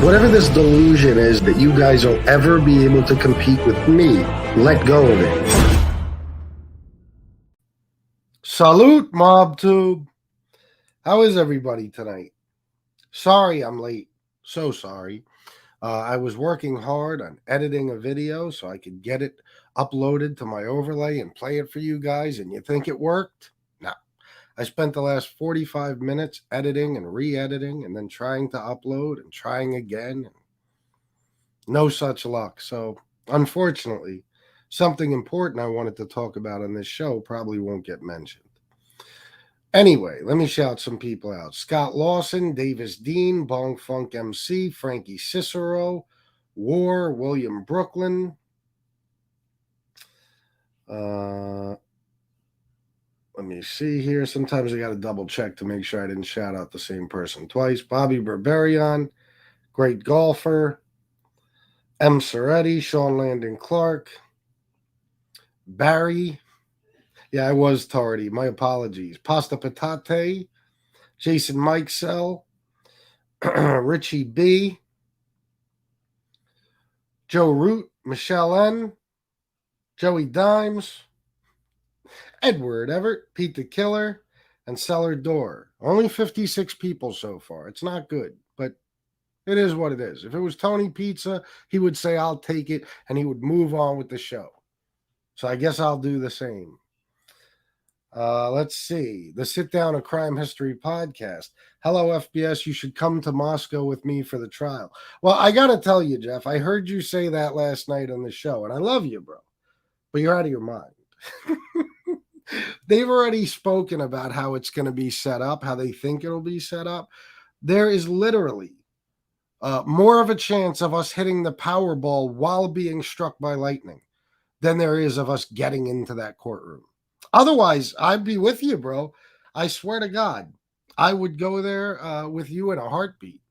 whatever this delusion is that you guys will ever be able to compete with me, let go of it. Salute, MobTube. How is everybody tonight? Sorry I'm late. So sorry. I was working hard on editing a video so I could get it uploaded to my overlay and play it for you guys, and you think it worked? No. I spent the last 45 minutes editing and re-editing and then trying to upload and trying again. No such luck. So, unfortunately, something important I wanted to talk about on this show probably won't get mentioned. Anyway, let me shout some people out. Scott Lawson, Davis Dean, Bong Funk MC, Frankie Cicero, War, William Brooklyn. Let me see here. Sometimes I got to double check to make sure I didn't shout out the same person twice. Bobby Berberian, great golfer. M. Soretti, Sean Landon Clark. Barry. Yeah, I was tardy. My apologies. Pasta Patate, Jason Mikesell, Richie B, Joe Root, Michelle N, Joey Dimes, Edward Everett, Pete the Killer, and Cellar Door. Only 56 people so far. It's not good, but it is what it is. If it was Tony Pizza, he would say, I'll take it, and he would move on with the show. So I guess I'll do the same. Let's see. The Sit Down a Crime History podcast. Hello, FBS. You should come to Moscow with me for the trial. Well, I got to tell you, Jeff, I heard you say that last night on the show, and I love you, bro, but you're out of your mind. They've already spoken about how it's going to be set up, how they think it'll be set up. There is literally more of a chance of us hitting the Powerball while being struck by lightning than there is of us getting into that courtroom. Otherwise, I'd be with you, bro. I swear to God, I would go there with you in a heartbeat,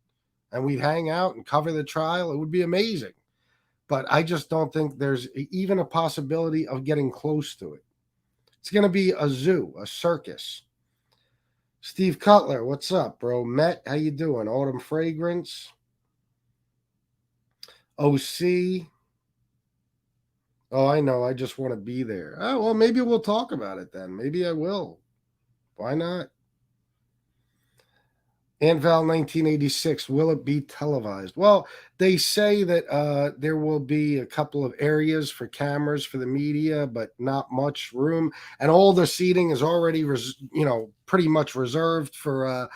and we'd hang out and cover the trial. It would be amazing. But I just don't think there's even a possibility of getting close to it. It's going to be a zoo, a circus. Steve Cutler, what's up, bro? Met, how you doing? Autumn Fragrance. OC. Oh, I know. I just want to be there. Oh, well, maybe we'll talk about it then. Maybe I will. Why not? Anval 1986, will it be televised? Well, they say that there will be a couple of areas for cameras for the media, but not much room. And all the seating is already, pretty much reserved for,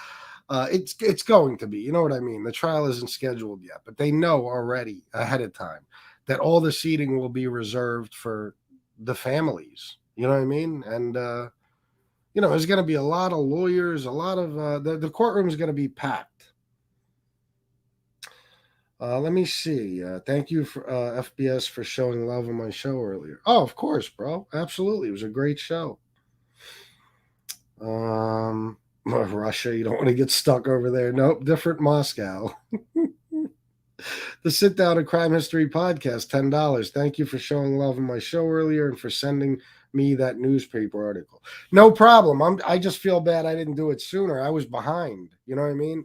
it's going to be, you know what I mean? The trial isn't scheduled yet, but they know already ahead of time that all the seating will be reserved for the families. You know what I mean? And, there's going to be a lot of lawyers, a lot of the courtroom is going to be packed. Let me see. Thank you for FBS for showing love on my show earlier. Oh, of course, bro. Absolutely. It was a great show. Russia, you don't want to get stuck over there. Nope, different Moscow. The Sit Down a Crime History podcast, $10. Thank you for showing love on my show earlier and for sending me that newspaper article. No problem. I just feel bad I didn't do it sooner. I was behind. You know what I mean?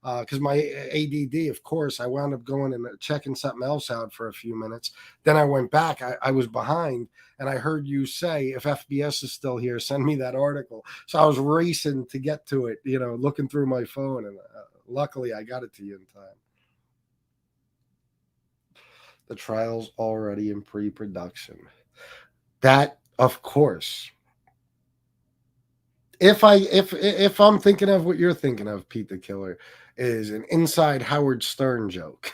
Because my ADD, of course, I wound up going and checking something else out for a few minutes. Then I went back. I was behind, and I heard you say, if FBS is still here, send me that article. So I was racing to get to it, looking through my phone, and luckily I got it to you in time. The trial's already in pre-production. That, of course. If I'm thinking of what you're thinking of, Pete the Killer, is an inside Howard Stern joke.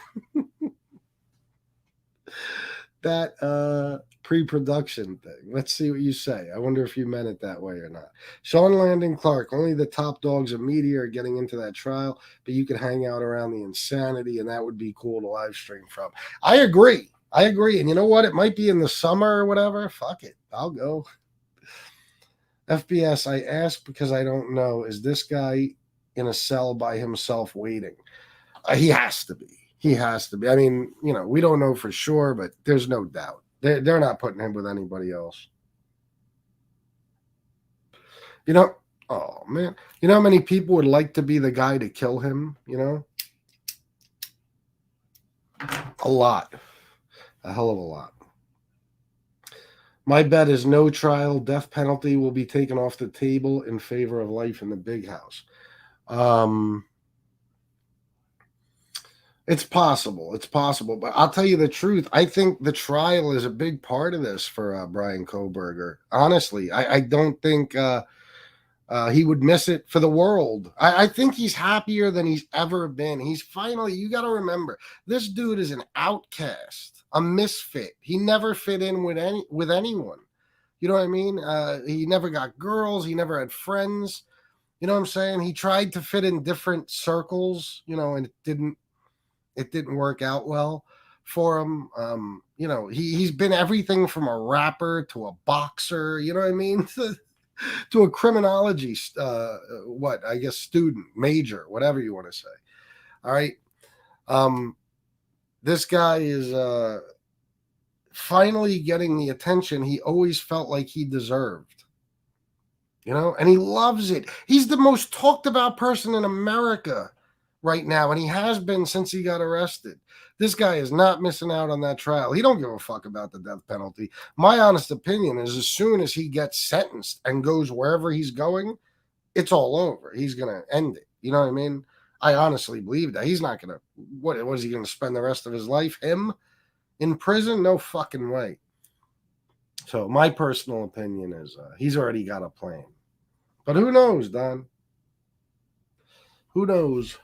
That pre-production thing. Let's see what you say. I wonder if you meant it that way or not. Sean Landon Clark, only the top dogs of media are getting into that trial, but you can hang out around the insanity, and that would be cool to live stream from. I agree. And you know what? It might be in the summer or whatever. Fuck it. I'll go. FBS, I ask because I don't know. Is this guy in a cell by himself waiting? He has to be. I mean, we don't know for sure, but there's no doubt. They're not putting him with anybody else. Oh, man. You know how many people would like to be the guy to kill him, A lot. A hell of a lot. My bet is no trial, death penalty will be taken off the table in favor of life in the big house. It's possible. It's possible. But I'll tell you the truth. I think the trial is a big part of this for Brian Koberger. Honestly, I don't think he would miss it for the world. I think he's happier than he's ever been. He's finally, you got to remember, this dude is an outcast, a misfit. He never fit in with anyone. You know what I mean? He never got girls. He never had friends. You know what I'm saying? He tried to fit in different circles, and it didn't work out well for him. He's been everything from a rapper to a boxer, you know what I mean? to a criminology, student, major, whatever you want to say. All right. This guy is finally getting the attention he always felt like he deserved. And he loves it. He's the most talked about person in America right now, and he has been since he got arrested. This guy is not missing out on that trial. He don't give a fuck about the death penalty. My honest opinion is as soon as he gets sentenced and goes wherever he's going, it's all over. He's going to end it. You know what I mean? I honestly believe that. He's not going to, what is he going to spend the rest of his life? Him in prison? No fucking way. So my personal opinion is he's already got a plan. But who knows, Don? Who knows?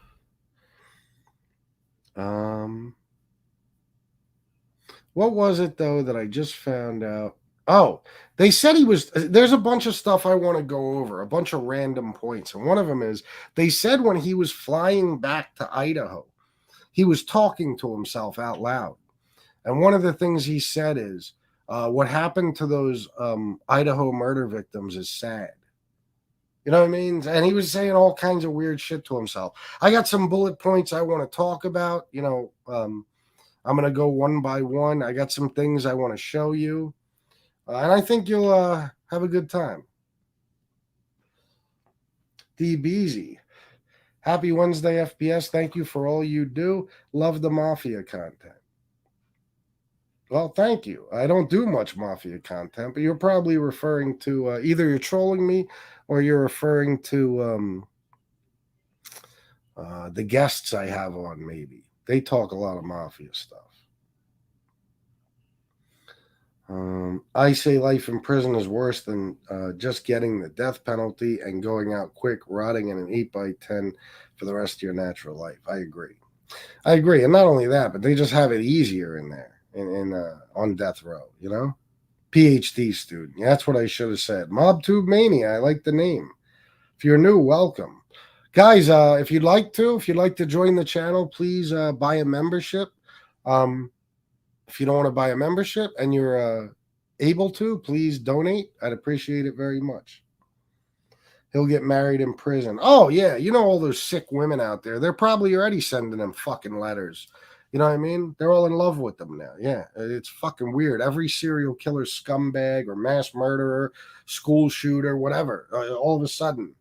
What was it though that I just found out? Oh, they said there's a bunch of stuff I want to go over, a bunch of random points. And one of them is they said when he was flying back to Idaho, he was talking to himself out loud. And one of the things he said is, what happened to those Idaho murder victims is sad. You know what I mean? And he was saying all kinds of weird shit to himself. I got some bullet points I want to talk about. I'm going to go one by one. I got some things I want to show you. And I think you'll have a good time. D. Beezy. Happy Wednesday, FBS. Thank you for all you do. Love the Mafia content. Well, thank you. I don't do much Mafia content, but you're probably referring to either you're trolling me or you're referring to the guests I have on, maybe. They talk a lot of Mafia stuff. I say life in prison is worse than just getting the death penalty and going out quick, rotting in an 8x10 for the rest of your natural life. I agree. And not only that, but they just have it easier in there. On death row, PhD student. Yeah, that's what I should have said. MobTube Mania. I like the name. If you're new, welcome, guys. If you'd like to join the channel, please buy a membership. If you don't want to buy a membership and you're able to, please donate. I'd appreciate it very much. He'll get married in prison. Oh yeah, all those sick women out there. They're probably already sending them fucking letters. You know what I mean? They're all in love with them now. Yeah, it's fucking weird. Every serial killer scumbag or mass murderer, school shooter, whatever, all of a sudden,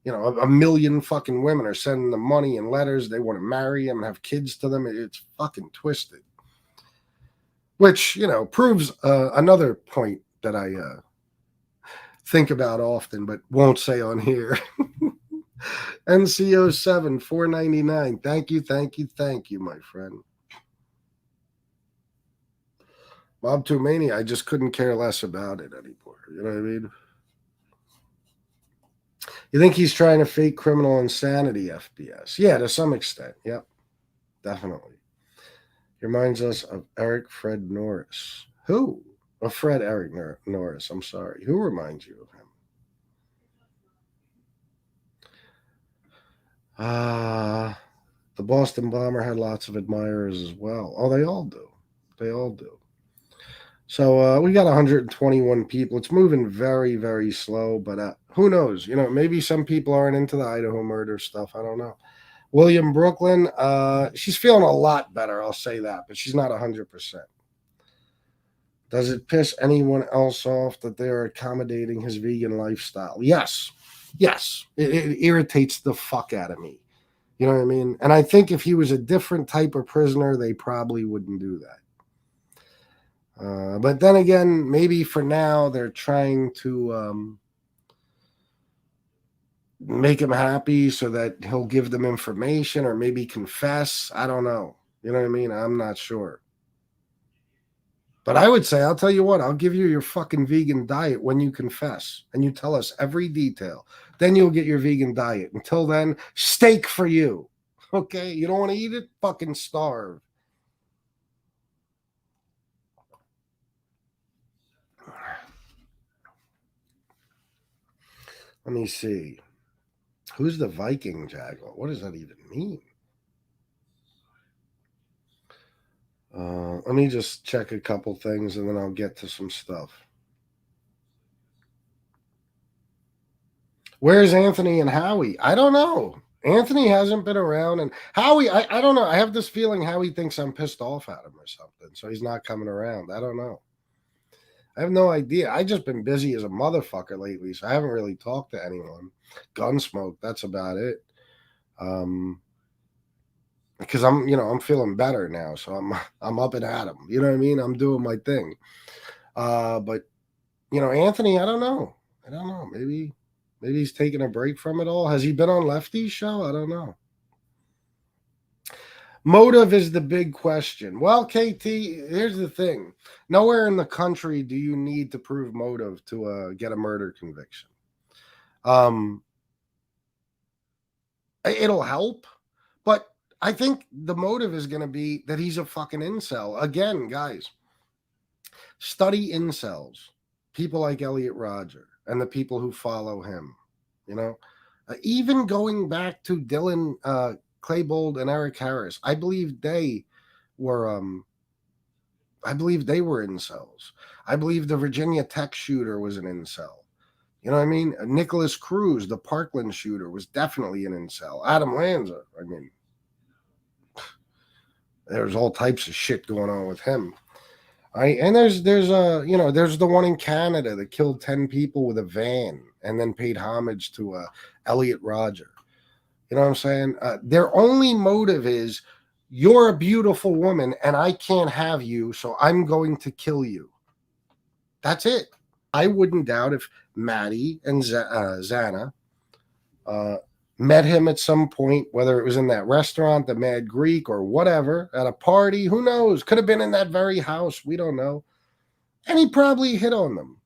a million fucking women are sending them money and letters. They want to marry them and have kids to them. It's fucking twisted. Which, proves another point that I think about often but won't say on here. NCO7 $4.99. Thank you, my friend. MobTube Mania, I just couldn't care less about it anymore. You know what I mean? You think he's trying to fake criminal insanity, FBS? Yeah, to some extent. Yep, definitely. He reminds us of Eric Fred Norris. Who? Fred Eric Norris. I'm sorry. Who reminds you of him? The Boston bomber had lots of admirers as well. Oh, they all do. So we got 121 people. It's moving very, very slow, but who knows? Maybe some people aren't into the Idaho murder stuff. I don't know. William Brooklyn, she's feeling a lot better, I'll say that, but she's not 100%. Does it piss anyone else off that they're accommodating his vegan lifestyle? Yes. It irritates the fuck out of me. You know what I mean? And I think if he was a different type of prisoner, they probably wouldn't do that. But then again, maybe for now they're trying to make him happy so that he'll give them information or maybe confess. I don't know. You know what I mean? I'm not sure. But I would say, I'll tell you what, I'll give you your fucking vegan diet when you confess and you tell us every detail. Then you'll get your vegan diet. Until then, steak for you. Okay? You don't want to eat it? Fucking starve. Let me see. Who's the Viking Jaguar? What does that even mean? Let me just check a couple things and then I'll get to some stuff. Where's Anthony and Howie? I don't know. Anthony hasn't been around, and Howie, I don't know. I have this feeling Howie thinks I'm pissed off at him or something, so he's not coming around. I don't know. I have no idea. I just been busy as a motherfucker lately, so I haven't really talked to anyone. Gunsmoke, that's about it. Because I'm feeling better now, so I'm up and at 'em. You know what I mean? I'm doing my thing. But Anthony, I don't know. I don't know. Maybe he's taking a break from it all. Has he been on Lefty's show? I don't know. Motive is the big question. Well, KT, here's the thing. Nowhere in the country do you need to prove motive to get a murder conviction. It'll help, but I think the motive is going to be that he's a fucking incel. Again, guys, study incels, people like Elliot Rodger and the people who follow him. Even going back to Dylan Klebold and Eric Harris, I believe they were incels. I believe the Virginia Tech shooter was an incel. You know what I mean? Nicholas Cruz, the Parkland shooter, was definitely an incel. Adam Lanza, I mean, there's all types of shit going on with him. And there's the one in Canada that killed 10 people with a van and then paid homage to Elliot Rodger. You know what I'm saying? Their only motive is you're a beautiful woman and I can't have you, so I'm going to kill you. That's it. I wouldn't doubt if Maddie and Xana met him at some point, whether it was in that restaurant, the Mad Greek, or whatever, at a party. Who knows? Could have been in that very house. We don't know. And he probably hit on them.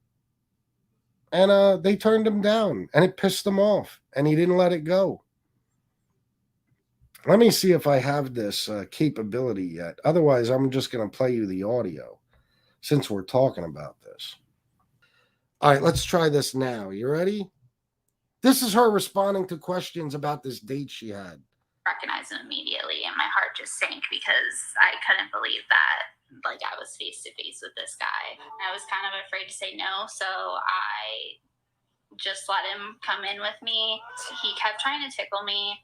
And they turned him down, and it pissed him off, and he didn't let it go. Let me see if I have this capability yet. Otherwise, I'm just going to play you the audio since we're talking about this. All right, let's try this now. You ready? This is her responding to questions about this date she had. Recognize him immediately, and my heart just sank because I couldn't believe that I was face to face with this guy. I was kind of afraid to say no, so I just let him come in with me. He kept trying to tickle me,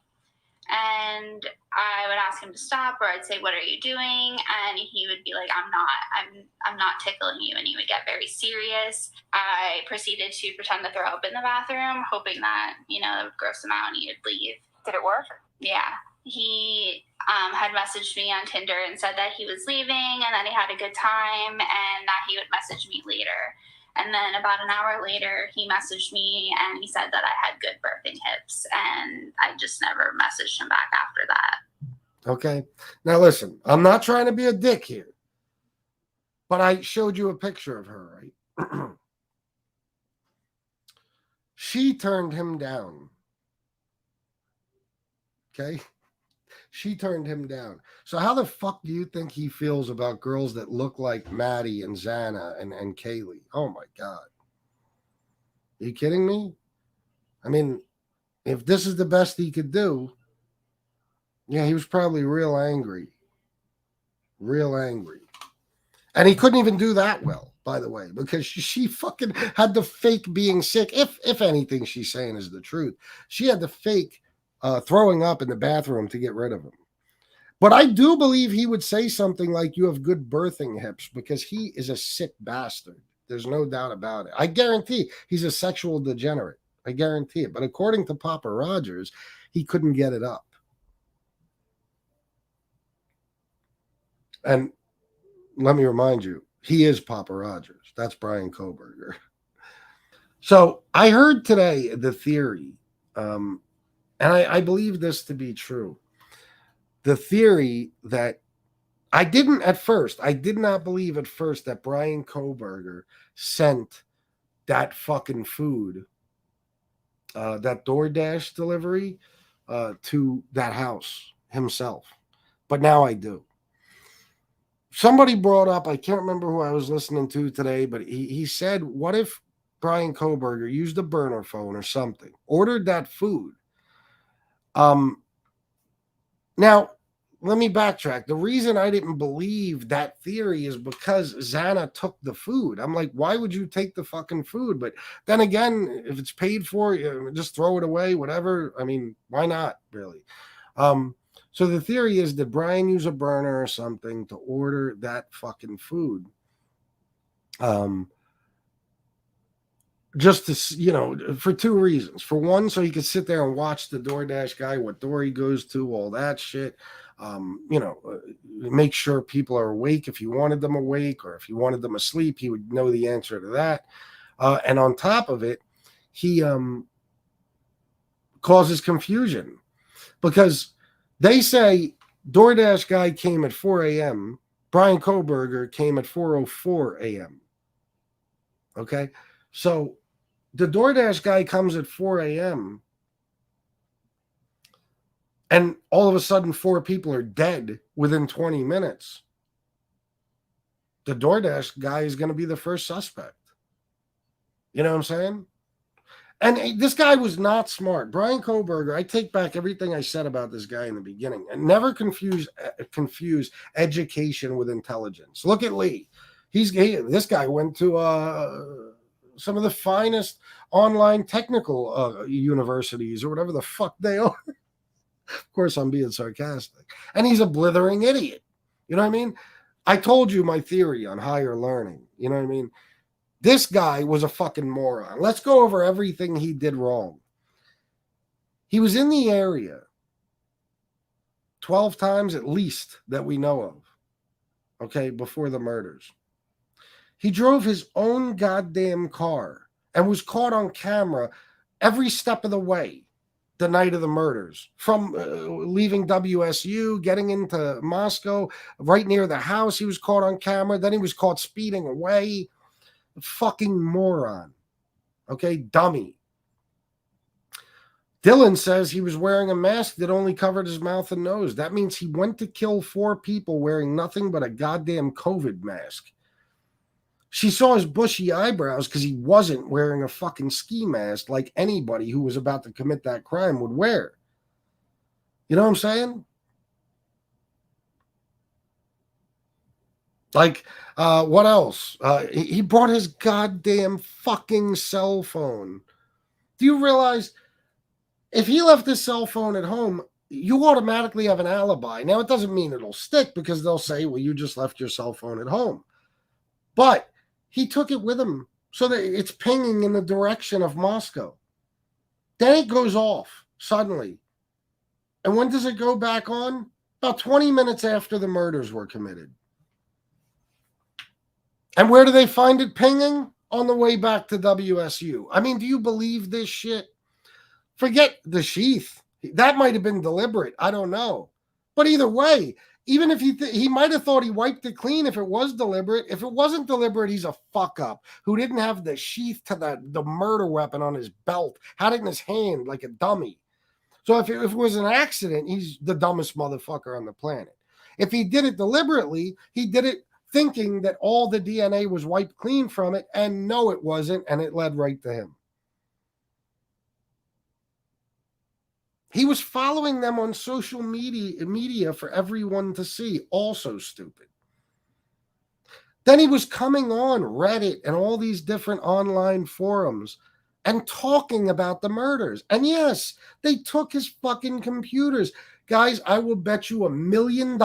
and I would ask him to stop, or I'd say, "What are you doing?" And he would be like, I'm not tickling you," and he would get very serious. I proceeded to pretend to throw up in the bathroom, hoping that it would gross him out and he would leave. Did it work? Yeah. He had messaged me on Tinder and said that he was leaving and that he had a good time and that he would message me later. And then about an hour later, he messaged me and he said that I had good birthing hips, and I just never messaged him back after that. Okay. Now listen, I'm not trying to be a dick here, but I showed you a picture of her, right? She turned him down. Okay. She turned him down. So how the fuck do you think he feels about girls that look like Maddie and Xana and Kaylee? Oh my God. Are you kidding me? I mean, if this is the best he could do, yeah, he was probably real angry. Real angry. And he couldn't even do that well, by the way, because she fucking had to fake being sick. If anything she's saying is the truth. She had to fake throwing up in the bathroom to get rid of him. But I do believe he would say something like, "You have good birthing hips," because he is a sick bastard. There's no doubt about it. I guarantee he's a sexual degenerate. I guarantee it. But according to Papa Rogers, he couldn't get it up. And let me remind you, he is Papa Rogers. That's Brian Koberger. So I heard today the theory, and I believe this to be true. The theory that I did not believe at first that Brian Koberger sent that fucking food, that DoorDash delivery, to that house himself. But now I do. Somebody brought up, I can't remember who I was listening to today, but he said, what if Brian Koberger used a burner phone or something, ordered that food? Now, let me backtrack. The reason I didn't believe that theory is because Xana took the food. I'm like, why would you take the fucking food? But then again, if it's paid for, just throw it away, whatever. I mean, why not, really? So the theory is, did Brian use a burner or something to order that fucking food? Just to, for two reasons. For one, so he could sit there and watch the DoorDash guy, what door he goes to, all that shit. Make sure people are awake if he wanted them awake, or if he wanted them asleep, he would know the answer to that. And on top of it, he causes confusion, because they say DoorDash guy came at 4 a.m. Brian Koberger came at 4:04 a.m. Okay, so the DoorDash guy comes at 4 a.m. and all of a sudden 4 people are dead within 20 minutes. The DoorDash guy is going to be the first suspect. You know what I'm saying? And this guy was not smart. Brian Koberger, I take back everything I said about this guy in the beginning. And never confuse education with intelligence. Look at Lee. This guy went to some of the finest online technical universities, or whatever the fuck they are. Of course, I'm being sarcastic. And he's a blithering idiot. You know what I mean? I told you my theory on higher learning. You know what I mean? This guy was a fucking moron. Let's go over everything he did wrong. He was in the area 12 times at least that we know of, okay, before the murders. He drove his own goddamn car and was caught on camera every step of the way the night of the murders, from leaving WSU, getting into Moscow, right near the house. He was caught on camera. Then he was caught speeding away. Fucking moron. Okay, dummy. Dylan says he was wearing a mask that only covered his mouth and nose. That means he went to kill 4 people wearing nothing but a goddamn COVID mask. She saw his bushy eyebrows because he wasn't wearing a fucking ski mask like anybody who was about to commit that crime would wear. You know what I'm saying? Like, what else? He brought his goddamn fucking cell phone. Do you realize if he left his cell phone at home, you automatically have an alibi? Now, it doesn't mean it'll stick, because they'll say, well, you just left your cell phone at home. But he took it with him so that it's pinging in the direction of Moscow. Then it goes off suddenly. And when does it go back on? About 20 minutes after the murders were committed. And where do they find it pinging? On the way back to WSU. I mean, do you believe this shit? Forget the sheath. That might have been deliberate. I don't know. But either way, even if he might have thought he wiped it clean if it was deliberate. If it wasn't deliberate, he's a fuck up who didn't have the sheath to the murder weapon on his belt, had it in his hand like a dummy. So if it was an accident, he's the dumbest motherfucker on the planet. If he did it deliberately, he did it thinking that all the DNA was wiped clean from it, and no, it wasn't, and it led right to him. He was following them on social media for everyone to see. Also stupid. Then he was coming on Reddit and all these different online forums and talking about the murders. And yes, they took his fucking computers. Guys, I will bet you $1 million.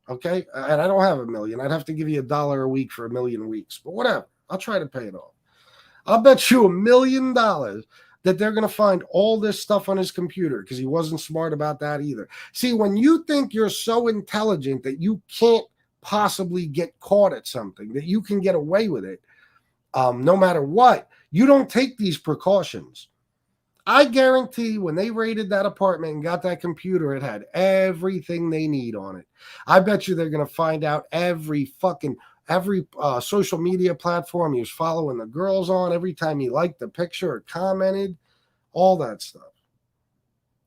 Okay? And I don't have $1 million. I'd have to give you $1 a week for 1 million weeks. But whatever. I'll try to pay it off. I'll bet you $1 million that they're going to find all this stuff on his computer because he wasn't smart about that either. See, when you think you're so intelligent that you can't possibly get caught at something, that you can get away with it, no matter what, you don't take these precautions. I guarantee when they raided that apartment and got that computer, it had everything they need on it. I bet you they're going to find out every social media platform he was following the girls on, every time he liked the picture or commented, all that stuff.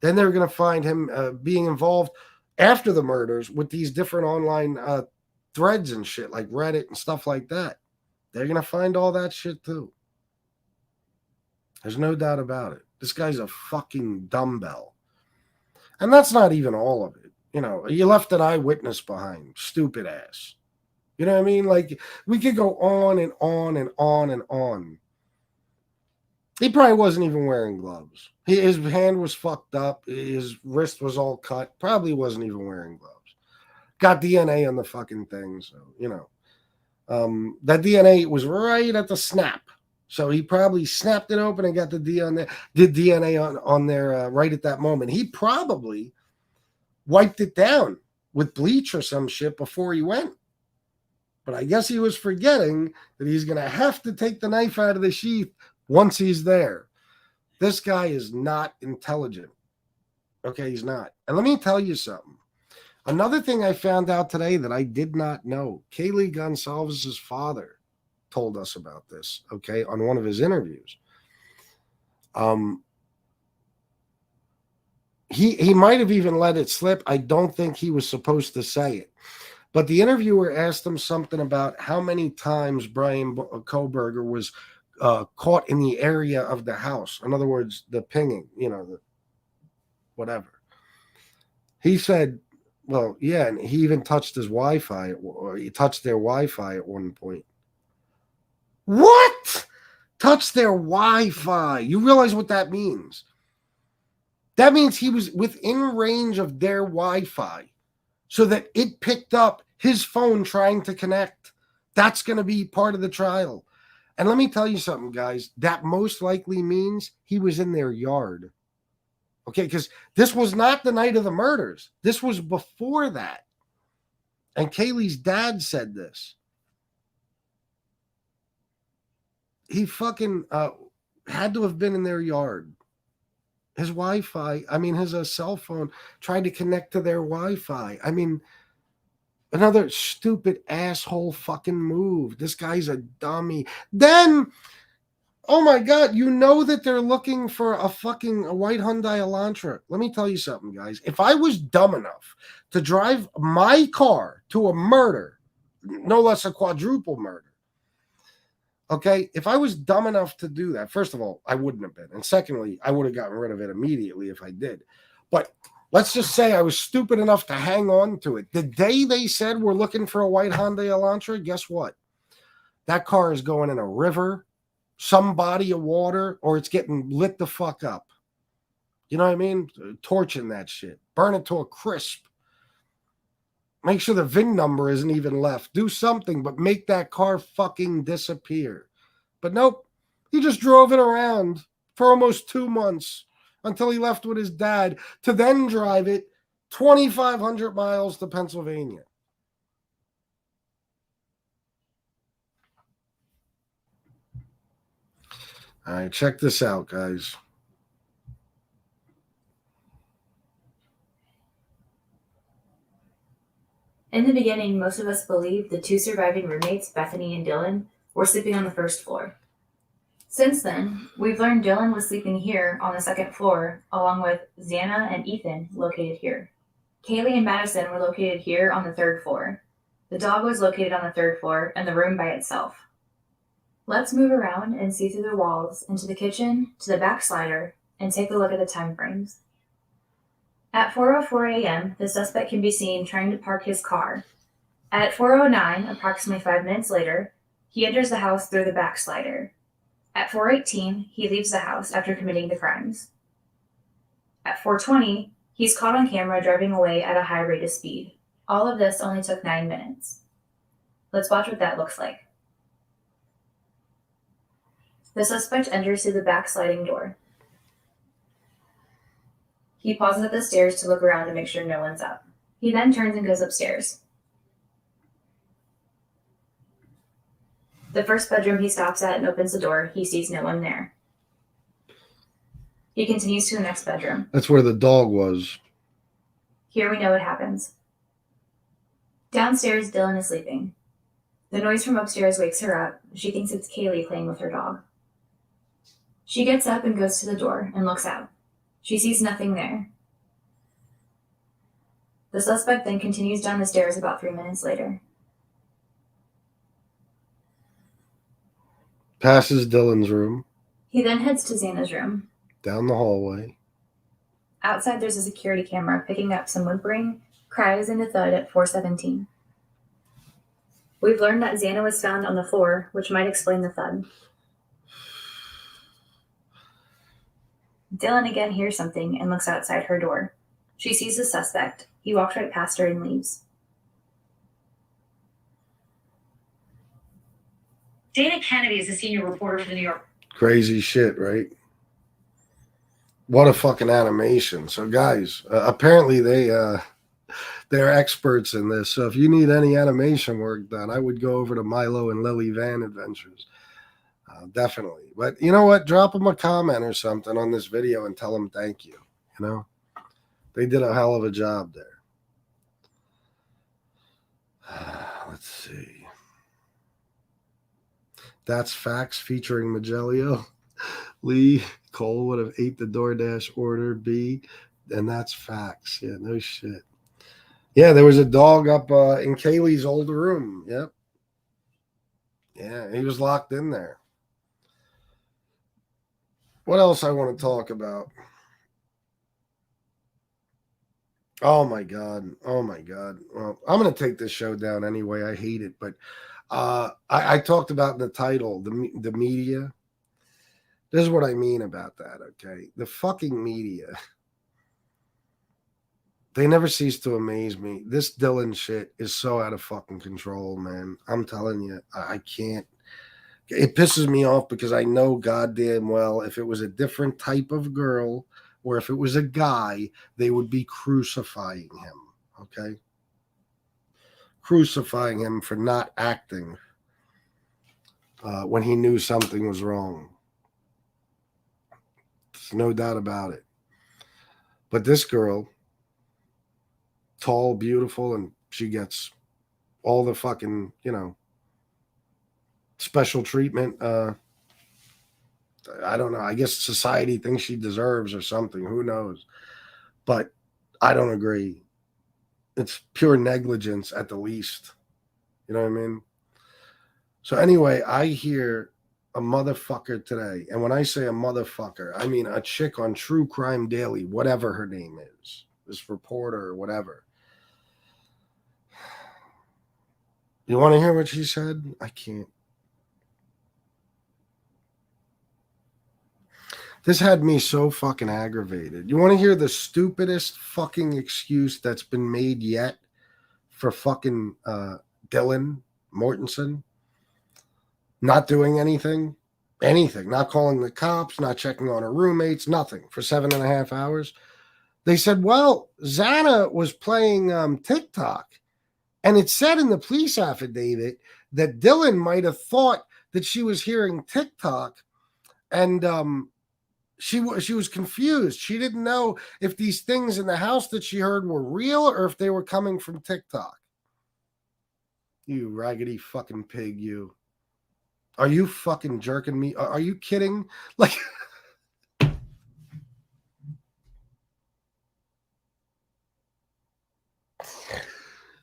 Then they're going to find him being involved after the murders with these different online threads and shit like Reddit and stuff like that. They're going to find all that shit too. There's no doubt about it. This guy's a fucking dumbbell. And that's not even all of it. You know, you left an eyewitness behind. Stupid ass. You know what I mean? Like, we could go on and on and on and on. He probably wasn't even wearing gloves. His hand was fucked up. His wrist was all cut. Probably wasn't even wearing gloves. Got DNA on the fucking thing. So, you know. That DNA was right at the snap. So he probably snapped it open and got the DNA on there right at that moment. He probably wiped it down with bleach or some shit before he went. But I guess he was forgetting that he's going to have to take the knife out of the sheath once he's there. This guy is not intelligent. Okay, he's not. And let me tell you something. Another thing I found out today that I did not know, Kaylee Gonsalves' father told us about this, okay, on one of his interviews. He might have even let it slip. I don't think he was supposed to say it. But the interviewer asked him something about how many times Brian Koberger was caught in the area of the house. In other words, the pinging, you know, the whatever. He said, well, yeah, and he even touched his Wi-Fi, or he touched their Wi-Fi at one point. What? Touch their Wi-Fi. You realize what that means? That means he was within range of their Wi-Fi so that it picked up his phone trying to connect. That's going to be part of the trial. And let me tell you something, guys. That most likely means he was in their yard. Okay, because this was not the night of the murders. This was before that. And Kaylee's dad said this. He fucking had to have been in their yard. His Wi-Fi, his cell phone tried to connect to their Wi-Fi. I mean, another stupid asshole fucking move. This guy's a dummy. Then, oh my God, you know that they're looking for a white Hyundai Elantra. Let me tell you something, guys. If I was dumb enough to drive my car to a murder, no less a quadruple murder, okay, if I was dumb enough to do that, first of all, I wouldn't have been. And secondly, I would have gotten rid of it immediately if I did. But let's just say I was stupid enough to hang on to it. The day they said we're looking for a white Hyundai Elantra, guess what? That car is going in a river, some body of water, or it's getting lit the fuck up. You know what I mean? Torching that shit. Burn it to a crisp. Make sure the VIN number isn't even left. Do something, but make that car fucking disappear. But nope, he just drove it around for almost 2 months until he left with his dad to then drive it 2,500 miles to Pennsylvania. All right, check this out, guys. In the beginning, most of us believed the two surviving roommates, Bethany and Dylan, were sleeping on the first floor. Since then, we've learned Dylan was sleeping here on the second floor, along with Xana and Ethan, located here. Kaylee and Madison were located here on the third floor. The dog was located on the third floor, and the room by itself. Let's move around and see through the walls, into the kitchen, to the back slider, and take a look at the time frames. At 4:04 a.m., the suspect can be seen trying to park his car. At 4:09, approximately 5 minutes later, he enters the house through the back slider. At 4:18, he leaves the house after committing the crimes. At 4:20, he's caught on camera driving away at a high rate of speed. All of this only took 9 minutes. Let's watch what that looks like. The suspect enters through the back sliding door. He pauses at the stairs to look around to make sure no one's up. He then turns and goes upstairs. The first bedroom he stops at and opens the door. He sees no one there. He continues to the next bedroom. That's where the dog was. Here we know what happens. Downstairs, Dylan is sleeping. The noise from upstairs wakes her up. She thinks it's Kaylee playing with her dog. She gets up and goes to the door and looks out. She sees nothing there. The suspect then continues down the stairs about 3 minutes later. Passes Dylan's room. He then heads to Xana's room. Down the hallway. Outside, there's a security camera picking up some whimpering, cries, and a thud at 4:17. We've learned that Xana was found on the floor, which might explain the thud. Dylan again hears something and looks outside her door. She sees the suspect. He walks right past her and leaves. Dana Kennedy is a senior reporter for the New York. Crazy shit, right? What a fucking animation. So guys, apparently they're experts in this. So if you need any animation work done, I would go over to Milo and Lily Van Adventures. Definitely. But you know what? Drop them a comment or something on this video and tell them thank you. You know, they did a hell of a job there. Let's see. That's Facts featuring Magelio. Lee Cole would have ate the DoorDash order B. And that's Facts. Yeah, no shit. Yeah, there was a dog up in Kaylee's old room. Yep. Yeah, he was locked in there. What else I want to talk about? Oh my God. Oh my God. Well, I'm going to take this show down anyway. I hate it. But I talked about in the title, the media. This is what I mean about that, okay? The fucking media. They never cease to amaze me. This Dylan shit is so out of fucking control, man. I'm telling you, I can't. It pisses me off because I know goddamn well if it was a different type of girl or if it was a guy, they would be crucifying him, okay? Crucifying him for not acting when he knew something was wrong. There's no doubt about it. But this girl, tall, beautiful, and she gets all the fucking, you know, special treatment. I don't know. I guess society thinks she deserves or something. Who knows? But I don't agree. It's pure negligence at the least. You know what I mean? So anyway, I hear a motherfucker today. And when I say a motherfucker, I mean a chick on True Crime Daily, whatever her name is, this reporter or whatever. You want to hear what she said? I can't. This had me so fucking aggravated. You want to hear the stupidest fucking excuse that's been made yet for fucking Dylan Mortensen? Not doing anything, not calling the cops, not checking on her roommates, nothing for 7.5 hours. They said, well, Xana was playing TikTok. And it said in the police affidavit that Dylan might have thought that she was hearing TikTok and she was confused. She didn't know if these things in the house that she heard were real or if they were coming from TikTok. You raggedy fucking pig, you. Are you fucking jerking me? Are you kidding? Like,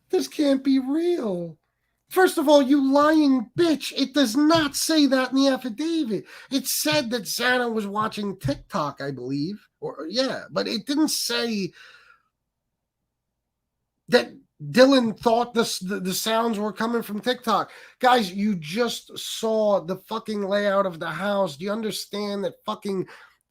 this can't be real. First of all, you lying bitch. It does not say that in the affidavit. It said that Xana was watching TikTok, I believe. But it didn't say that Dylan thought the sounds were coming from TikTok. Guys, you just saw the fucking layout of the house. Do you understand that fucking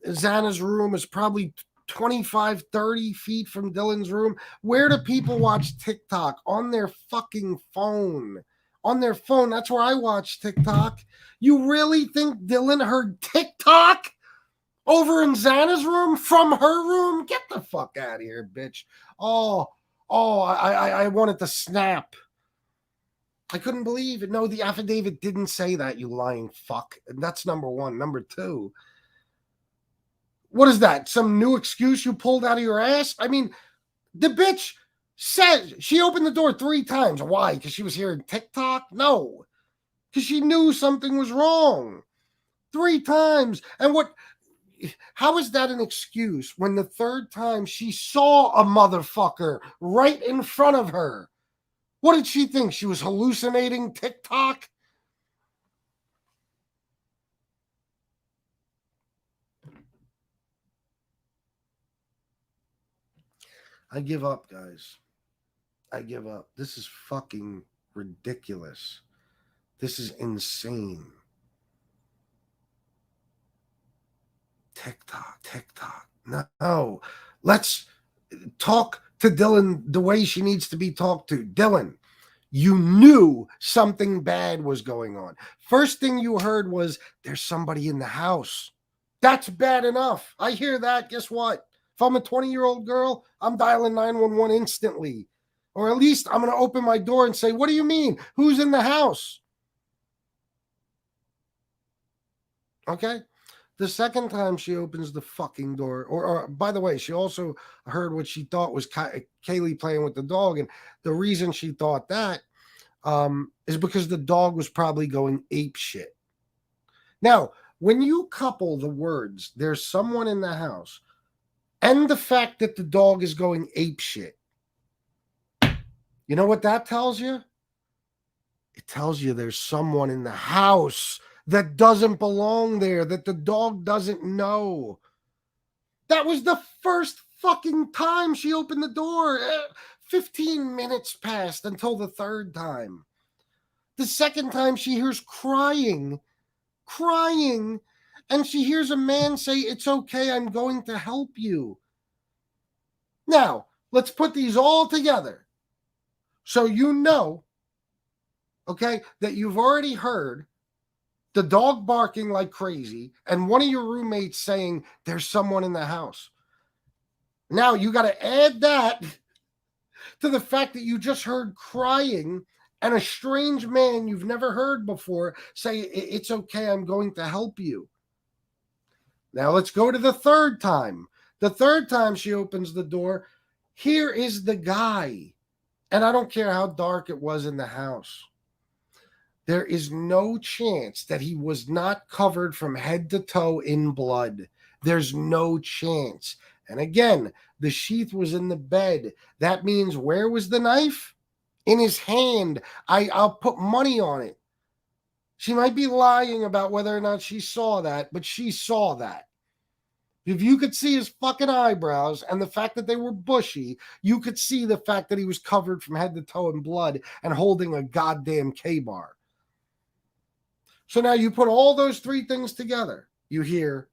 Xana's room is probably 25, 30 feet from Dylan's room? Where do people watch TikTok? On their fucking phone. On their phone. That's where I watch TikTok. You really think Dylan heard TikTok Over in Xana's room? From her room? Get the fuck out of here, bitch. I wanted to snap. I couldn't believe it. No, the affidavit didn't say that, you lying fuck. And that's number one. Number two, what is that? Some new excuse you pulled out of your ass? I mean, the bitch said she opened the door 3 times. Why? Because she was hearing TikTok? No. Because she knew something was wrong. 3 times. And how is that an excuse when the 3rd time she saw a motherfucker right in front of her? What did she think? She was hallucinating TikTok? I give up, guys. I give up. This is fucking ridiculous. This is insane. TikTok. No. Let's talk to Dylan the way she needs to be talked to. Dylan, you knew something bad was going on. First thing you heard was, there's somebody in the house. That's bad enough. I hear that. Guess what? If I'm a 20-year-old girl, I'm dialing 911 instantly. Or at least I'm going to open my door and say, what do you mean? Who's in the house? Okay? The second time she opens the fucking door, or by the way, she also heard what she thought was Kaylee playing with the dog. And the reason she thought that is because the dog was probably going ape shit. Now, when you couple the words, there's someone in the house, and the fact that the dog is going ape shit, you know what that tells you? It tells you there's someone in the house that doesn't belong there, that the dog doesn't know. That was the first fucking time she opened the door. 15 minutes passed until the 3rd time. The second time she hears crying, and she hears a man say, it's okay, I'm going to help you. Now, let's put these all together. So you know, okay, that you've already heard the dog barking like crazy, and one of your roommates saying there's someone in the house. Now you got to add that to the fact that you just heard crying and a strange man you've never heard before say, it's okay, I'm going to help you. Now let's go to the 3rd time. The 3rd time she opens the door, here is the guy. And I don't care how dark it was in the house. There is no chance that he was not covered from head to toe in blood. There's no chance. And again, the sheath was in the bed. That means where was the knife? In his hand. I'll put money on it. She might be lying about whether or not she saw that, but she saw that. If you could see his fucking eyebrows and the fact that they were bushy, you could see the fact that he was covered from head to toe in blood and holding a goddamn K-bar. So now you put all those 3 things together. You hear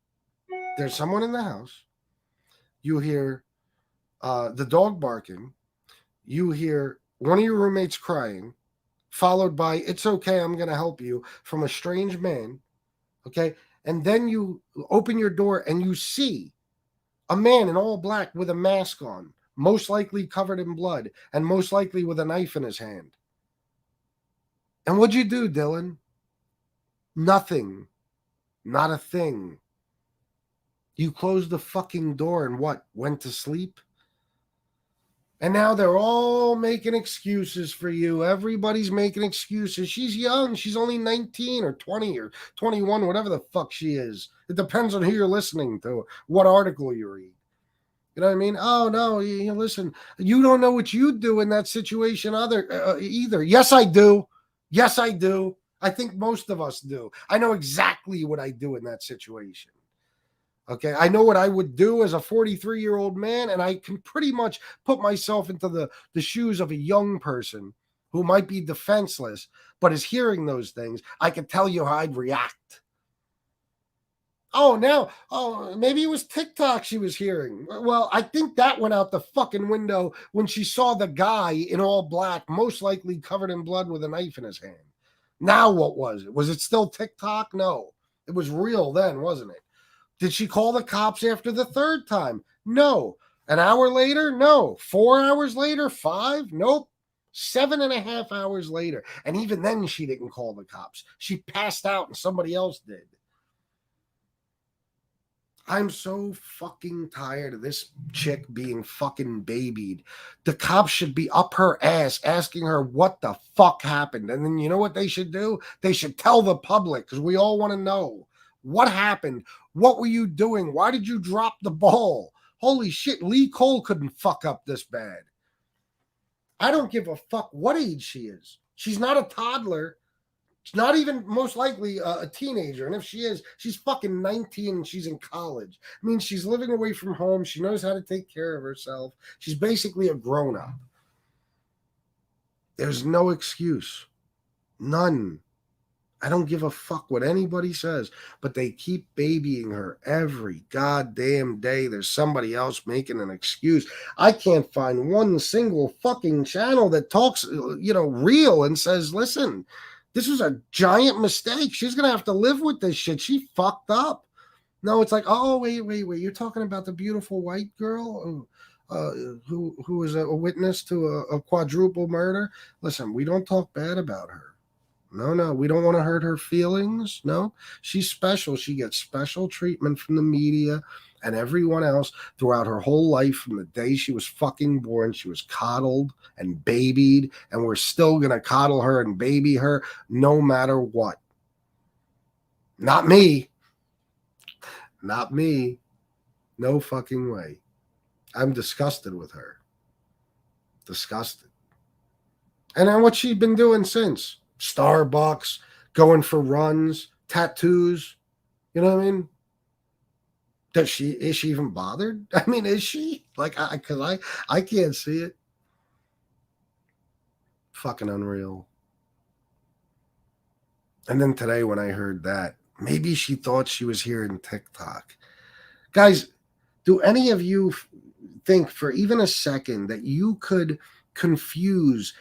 there's someone in the house. You hear the dog barking. You hear one of your roommates crying, followed by, it's okay, I'm going to help you, from a strange man. Okay? And then you open your door and you see a man in all black with a mask on, most likely covered in blood, and most likely with a knife in his hand. And what'd you do, Dylan? Nothing. Not a thing. You closed the fucking door and what? Went to sleep? And now they're all making excuses for you. Everybody's making excuses. She's young. She's only 19 or 20 or 21, whatever the fuck she is. It depends on who you're listening to, what article you read. You know what I mean? Oh, no, you listen, you don't know what you'd do in that situation either. Yes, I do. Yes, I do. I think most of us do. I know exactly what I do in that situation. Okay, I know what I would do as a 43-year-old man, and I can pretty much put myself into the shoes of a young person who might be defenseless, but is hearing those things. I can tell you how I'd react. Maybe it was TikTok she was hearing. Well, I think that went out the fucking window when she saw the guy in all black, most likely covered in blood with a knife in his hand. Now what was it? Was it still TikTok? No. It was real then, wasn't it? Did she call the cops after the third time? No. An hour later? No. 4 hours later? 5? Nope. 7.5 hours later. And even then, she didn't call the cops. She passed out and somebody else did. I'm so fucking tired of this chick being fucking babied. The cops should be up her ass asking her what the fuck happened. And then you know what they should do? They should tell the public, because we all want to know what happened. What were you doing? Why did you drop the ball? Holy shit, Lee Cole couldn't fuck up this bad. I don't give a fuck what age she is. She's not a toddler. She's not even most likely a teenager. And if she is, she's fucking 19 and she's in college. I mean, she's living away from home. She knows how to take care of herself. She's basically a grown-up. There's no excuse. None. I don't give a fuck what anybody says, but they keep babying her every goddamn day. There's somebody else making an excuse. I can't find one single fucking channel that talks, real and says, listen, this was a giant mistake. She's going to have to live with this shit. She fucked up. No, it's like, oh, wait. You're talking about the beautiful white girl who was a witness to a quadruple murder? Listen, we don't talk bad about her. No, we don't want to hurt her feelings. No, she's special. She gets special treatment from the media and everyone else throughout her whole life. From the day she was fucking born, she was coddled and babied, and we're still going to coddle her and baby her no matter what. Not me. Not me. No fucking way. I'm disgusted with her. Disgusted. And then what's she been doing since? Starbucks, going for runs, tattoos. You know what I mean? Is she even bothered? I mean, is she? Like, because I can't see it. Fucking unreal. And then today when I heard that, maybe she thought she was hearing TikTok. Guys, do any of you think for even a second that you could confuse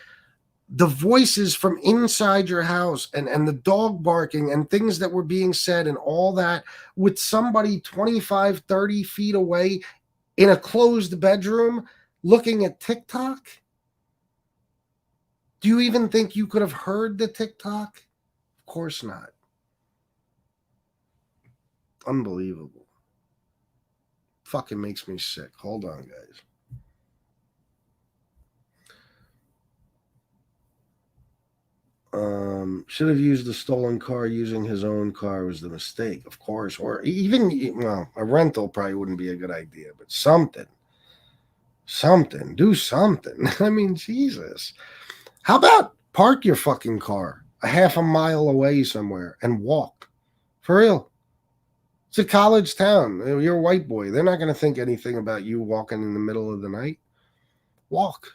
the voices from inside your house and the dog barking and things that were being said and all that with somebody 25, 30 feet away in a closed bedroom looking at TikTok? Do you even think you could have heard the TikTok? Of course not. Unbelievable. Fucking makes me sick. Hold on, guys. Should have used the stolen car. Using his own car was the mistake, of course. Or even, a rental probably wouldn't be a good idea, but something, do something. I mean, Jesus. How about park your fucking car a half a mile away somewhere and walk? For real. It's a college town. You're a white boy. They're not going to think anything about you walking in the middle of the night. Walk.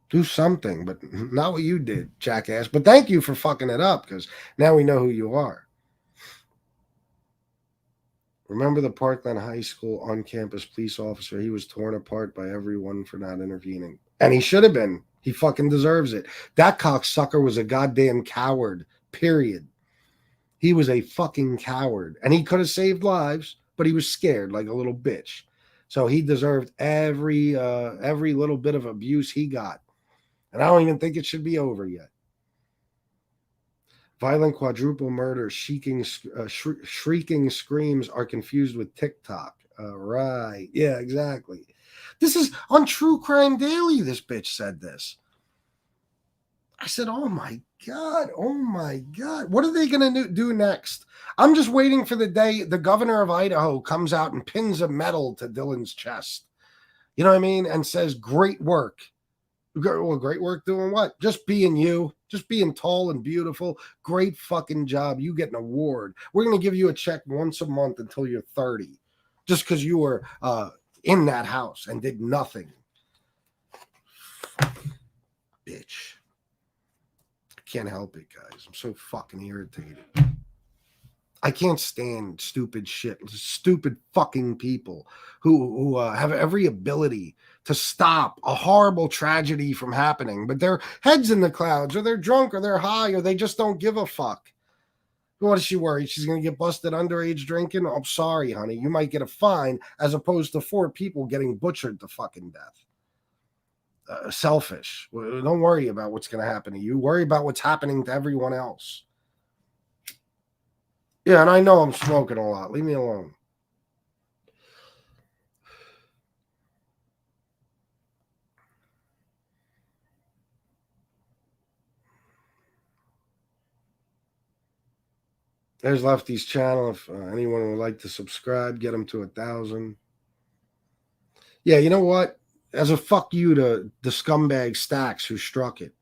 Do something, but not what you did, jackass. But thank you for fucking it up, because now we know who you are. Remember the Parkland High School on-campus police officer? He was torn apart by everyone for not intervening. And he should have been. He fucking deserves it. That cocksucker was a goddamn coward, period. He was a fucking coward. And he could have saved lives, but he was scared like a little bitch. So he deserved every little bit of abuse he got. And I don't even think it should be over yet. Violent quadruple murder, shrieking screams are confused with TikTok. Right. Yeah, exactly. This is on True Crime Daily. This bitch said this. I said, oh my God. What are they going to do next? I'm just waiting for the day the governor of Idaho comes out and pins a medal to Dylan's chest. You know what I mean? And says, great work. Well, great work doing what? Just being you. Just being tall and beautiful. Great fucking job. You get an award. We're going to give you a check once a month until you're 30. Just because you were in that house and did nothing. Bitch. I can't help it, guys. I'm so fucking irritated. I can't stand stupid shit. Stupid fucking people who have every ability to stop a horrible tragedy from happening, but their head's in the clouds, or they're drunk, or they're high, or they just don't give a fuck. What is she worried? She's going to get busted underage drinking? I'm sorry, honey. You might get a fine as opposed to 4 people getting butchered to fucking death. Selfish. Don't worry about what's going to happen to you. Worry about what's happening to everyone else. Yeah, and I know I'm smoking a lot. Leave me alone. There's Lefty's channel. If anyone would like to subscribe, get them to 1,000. Yeah, you know what? As a fuck you to the scumbag Stacks who struck it.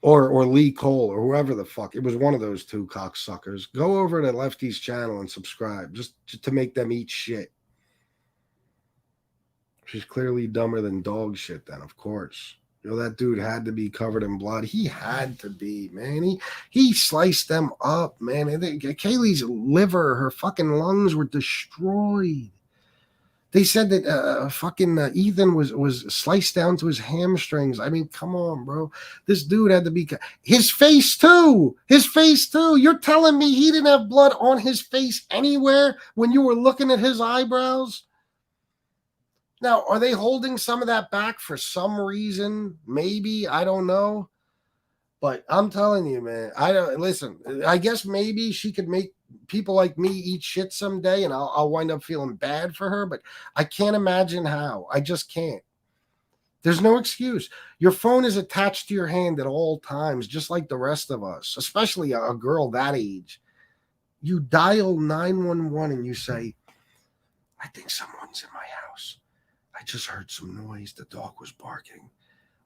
Or Lee Cole or whoever the fuck. It was one of those 2 cocksuckers. Go over to Lefty's channel and subscribe just to make them eat shit. She's clearly dumber than dog shit then, of course. You know, that dude had to be covered in blood. He had to be, man. He sliced them up, man. Kaylee's liver, her fucking lungs were destroyed. They said that fucking Ethan was sliced down to his hamstrings. I mean, come on, bro. This dude had to be... His face, too. His face, too. You're telling me he didn't have blood on his face anywhere when you were looking at his eyebrows? Now, are they holding some of that back for some reason? Maybe. I don't know. But I'm telling you, man. Listen, I guess maybe she could make people like me eat shit someday and I'll wind up feeling bad for her, but I can't imagine how. I just can't. There's no excuse. Your phone is attached to your hand at all times, just like the rest of us, especially a girl that age. You dial 911 and you say, I think someone's in my house. I just heard some noise. The dog was barking.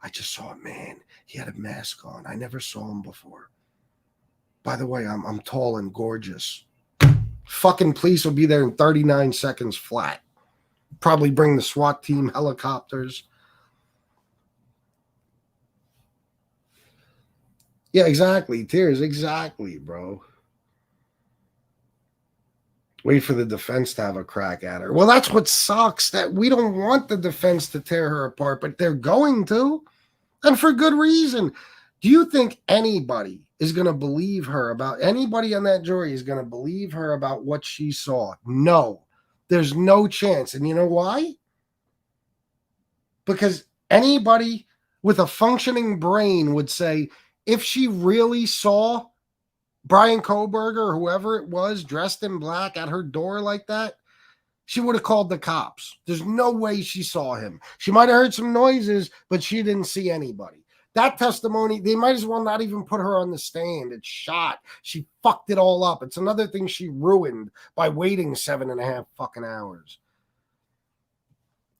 I just saw a man. He had a mask on. I never saw him before. By the way, I'm tall and gorgeous. Fucking police will be there in 39 seconds flat. Probably bring the SWAT team, helicopters. Yeah, exactly. Tears, exactly, bro. Wait for the defense to have a crack at her. Well, that's what sucks, that we don't want the defense to tear her apart, but they're going to, and for good reason. Do you think anybody is going to believe her about, anybody on that jury is going to believe her about what she saw? No, there's no chance. And you know why? Because anybody with a functioning brain would say, if she really saw Brian Koberger or whoever it was dressed in black at her door like that, she would have called the cops. There's no way she saw him. She might have heard some noises, but she didn't see anybody. That testimony, they might as well not even put her on the stand. It's shot. She fucked it all up. It's another thing she ruined by waiting 7.5 fucking hours.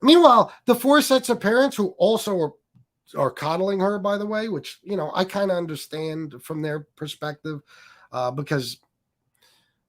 Meanwhile, the 4 sets of parents who also are coddling her, by the way, which, you know, I kind of understand from their perspective, because,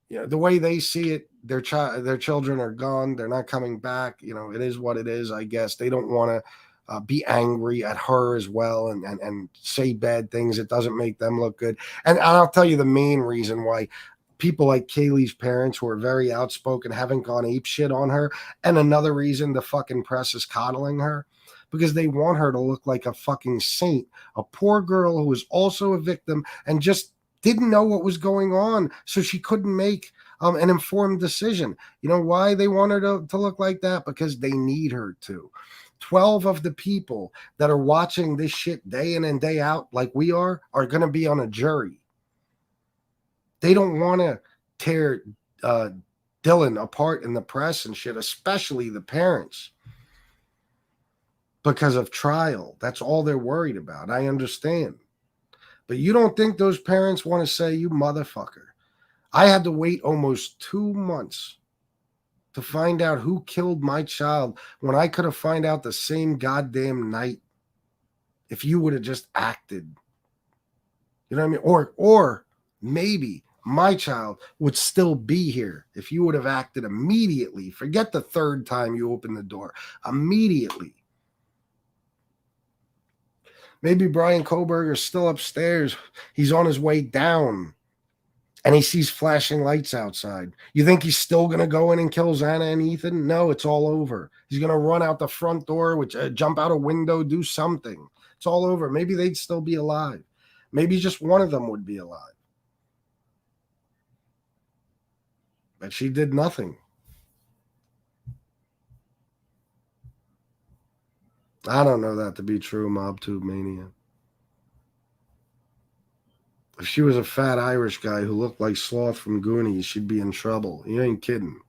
you know, the way they see it, their children are gone. They're not coming back. You know, it is what it is, I guess. They don't want to be angry at her as well and say bad things. It doesn't make them look good. And I'll tell you the main reason why people like Kaylee's parents, who are very outspoken, haven't gone apeshit on her. And another reason the fucking press is coddling her, because they want her to look like a fucking saint, a poor girl who was also a victim and just didn't know what was going on, so she couldn't make an informed decision. You know why they want her to look like that? Because they need her to. 12 of the people that are watching this shit day in and day out, like we are going to be on a jury. They don't want to tear Dylan apart in the press and shit, especially the parents, because of trial. That's all they're worried about. I understand. But you don't think those parents want to say, you motherfucker. I had to wait almost 2 months to find out who killed my child when I could have found out the same goddamn night if you would have just acted. You know what I mean? Or maybe my child would still be here if you would have acted immediately. Forget the 3rd time you opened the door. Immediately. Maybe Brian Koberger's still upstairs. He's on his way down, and he sees flashing lights outside. You think he's still going to go in and kill Xana and Ethan? No, it's all over. He's going to run out the front door, jump out a window, do something. It's all over. Maybe they'd still be alive. Maybe just one of them would be alive. But she did nothing. I don't know that to be true, MobTube Mania. If she was a fat Irish guy who looked like Sloth from Goonies, she'd be in trouble. You ain't kidding.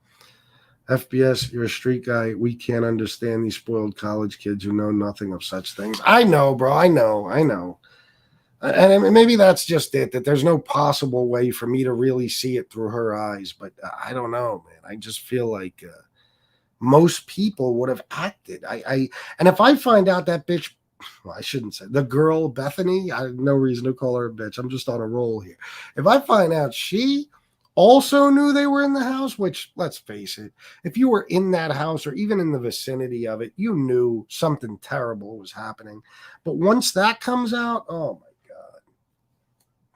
FBS, you're a street guy. We can't understand these spoiled college kids who know nothing of such things. I know, bro. I know. And maybe that's just it, that there's no possible way for me to really see it through her eyes. But I don't know, man. I just feel like most people would have acted. And if I find out that bitch, well, I shouldn't say the girl Bethany, I have no reason to call her a bitch. I'm just on a roll here. If I find out she also knew they were in the house, which, let's face it, if you were in that house or even in the vicinity of it, you knew something terrible was happening. But once that comes out, oh my God,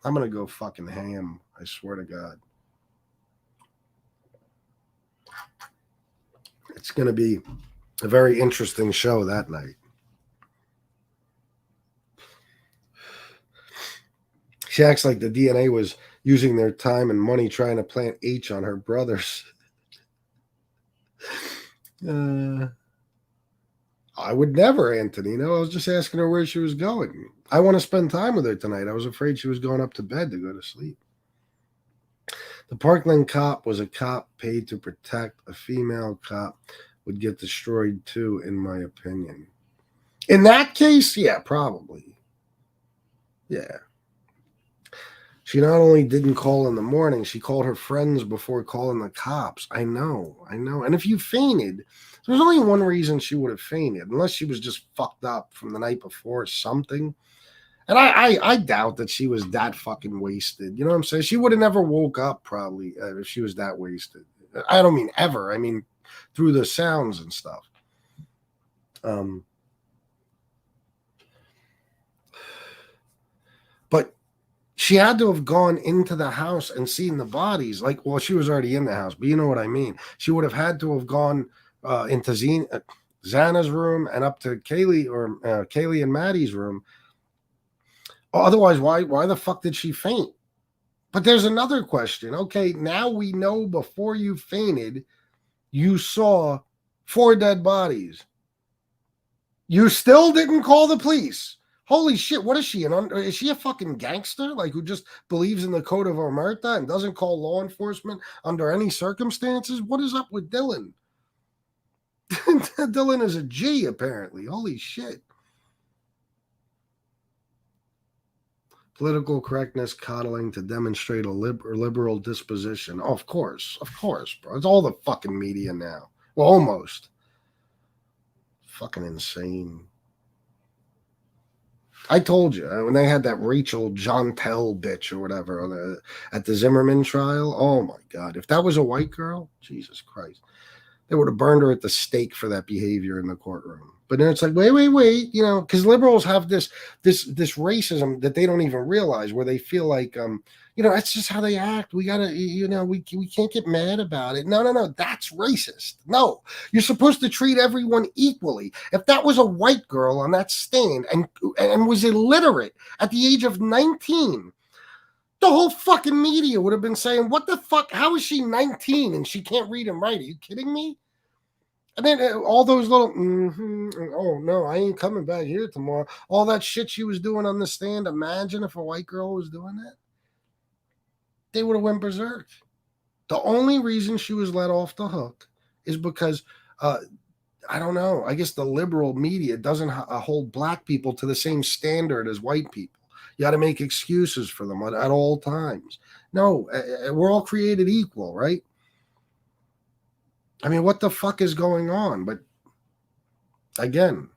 I'm going to go fucking ham. I swear to God. It's going to be a very interesting show that night. She acts like the DNA was using their time and money trying to plant H on her brothers. I would never, Antonino. I was just asking her where she was going. I want to spend time with her tonight. I was afraid she was going up to bed to go to sleep. The Parkland cop was a cop paid to protect. A female cop would get destroyed too, in my opinion. In that case, yeah, probably. Yeah. She not only didn't call in the morning, she called her friends before calling the cops. I know. And if you fainted, there's only one reason she would have fainted, unless she was just fucked up from the night before or something. And I doubt that she was that fucking wasted. You know what I'm saying? She would have never woke up probably if she was that wasted. I don't mean ever. I mean through the sounds and stuff. But she had to have gone into the house and seen the bodies. Like, well, she was already in the house, but you know what I mean. She would have had to have gone into Xana's room and up to Kaylee and Maddie's room. Otherwise, why the fuck did she faint? But there's another question. Okay, now we know before you fainted, you saw 4 dead bodies. You still didn't call the police. Holy shit, what is she? Is she a fucking gangster? Like, who just believes in the code of omerta and doesn't call law enforcement under any circumstances? What is up with Dylan? Dylan is a G, apparently. Holy shit. Political correctness, coddling to demonstrate a liberal disposition. Oh, of course, bro. It's all the fucking media now. Well, almost. Fucking insane. I told you, when they had that Rachel Jontel bitch or whatever at the Zimmerman trial, oh my God. If that was a white girl, Jesus Christ, they would have burned her at the stake for that behavior in the courtroom. But then it's like, wait, you know, because liberals have this racism that they don't even realize, where they feel like, you know, that's just how they act. We gotta, you know, we can't get mad about it. No, that's racist. No, you're supposed to treat everyone equally. If that was a white girl on that stand and was illiterate at the age of 19, the whole fucking media would have been saying, what the fuck? How is she 19 and she can't read and write? Are you kidding me? And then all those little, oh no, I ain't coming back here tomorrow. All that shit she was doing on the stand. Imagine if a white girl was doing that. They would have went berserk. The only reason she was let off the hook is because, I don't know, I guess the liberal media doesn't hold black people to the same standard as white people. You got to make excuses for them at all times. No, we're all created equal, right? I mean, what the fuck is going on? But again,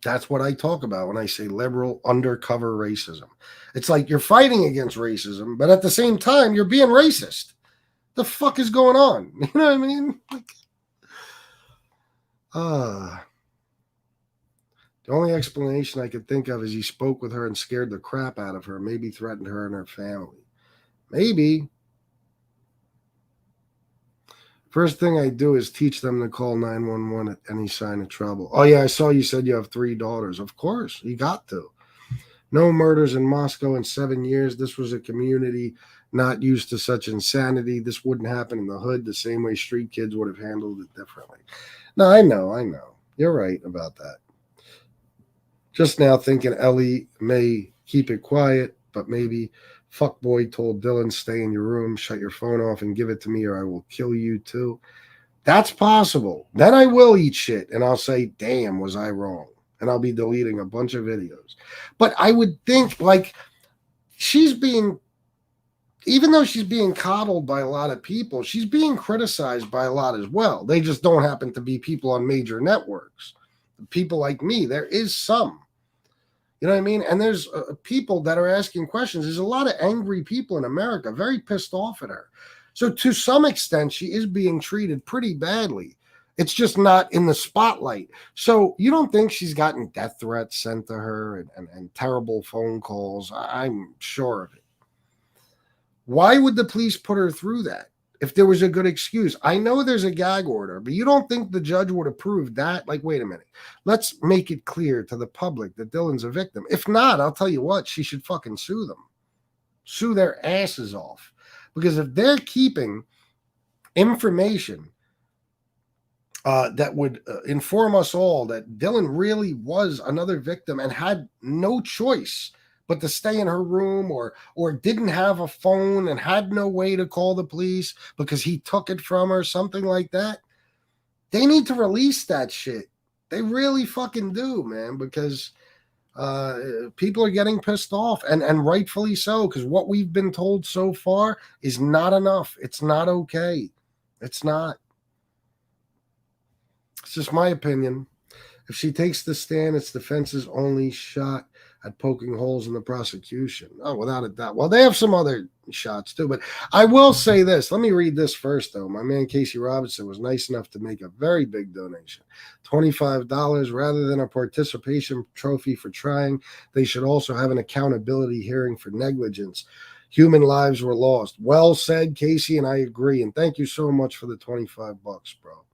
that's what I talk about when I say liberal undercover racism. It's like you're fighting against racism, but at the same time, you're being racist. The fuck is going on? You know what I mean? The only explanation I could think of is he spoke with her and scared the crap out of her, maybe threatened her and her family. Maybe. First thing I do is teach them to call 911 at any sign of trouble. Oh, yeah, I saw you said you have 3 daughters. Of course, you got to. No murders in Moscow in 7 years. This was a community not used to such insanity. This wouldn't happen in the hood the same way street kids would have handled it differently. No, I know. You're right about that. Just now thinking Ellie may keep it quiet, but maybe fuckboy told Dylan, stay in your room, shut your phone off, and give it to me or I will kill you too. That's possible. Then I will eat shit and I'll say, damn, was I wrong? And I'll be deleting a bunch of videos. But I would think, like, she's being, even though she's being coddled by a lot of people, she's being criticized by a lot as well. They just don't happen to be people on major networks. People like me, there is some. You know what I mean? And there's people that are asking questions. There's a lot of angry people in America, very pissed off at her. So to some extent, she is being treated pretty badly. It's just not in the spotlight. So you don't think she's gotten death threats sent to her and terrible phone calls? I'm sure of it. Why would the police put her through that if there was a good excuse? I know there's a gag order, but you don't think the judge would approve that? Like, wait a minute. Let's make it clear to the public that Dylan's a victim. If not, I'll tell you what, she should fucking sue them. Sue their asses off. Because if they're keeping information that would inform us all that Dylan really was another victim and had no choice but to stay in her room or didn't have a phone and had no way to call the police because he took it from her, something like that, they need to release that shit. They really fucking do, man, because people are getting pissed off and rightfully so, because what we've been told so far is not enough. It's not okay. It's not. It's just my opinion. If she takes the stand, it's defense's only shot at poking holes in the prosecution. Oh, without a doubt. Well, they have some other shots too, but I will say this. Let me read this first, though. My man Casey Robinson was nice enough to make a very big donation, $25. Rather than a participation trophy for trying, they should also have an accountability hearing for negligence. Human lives were lost. Well said, Casey, and I agree. And thank you so much for the $25, bro.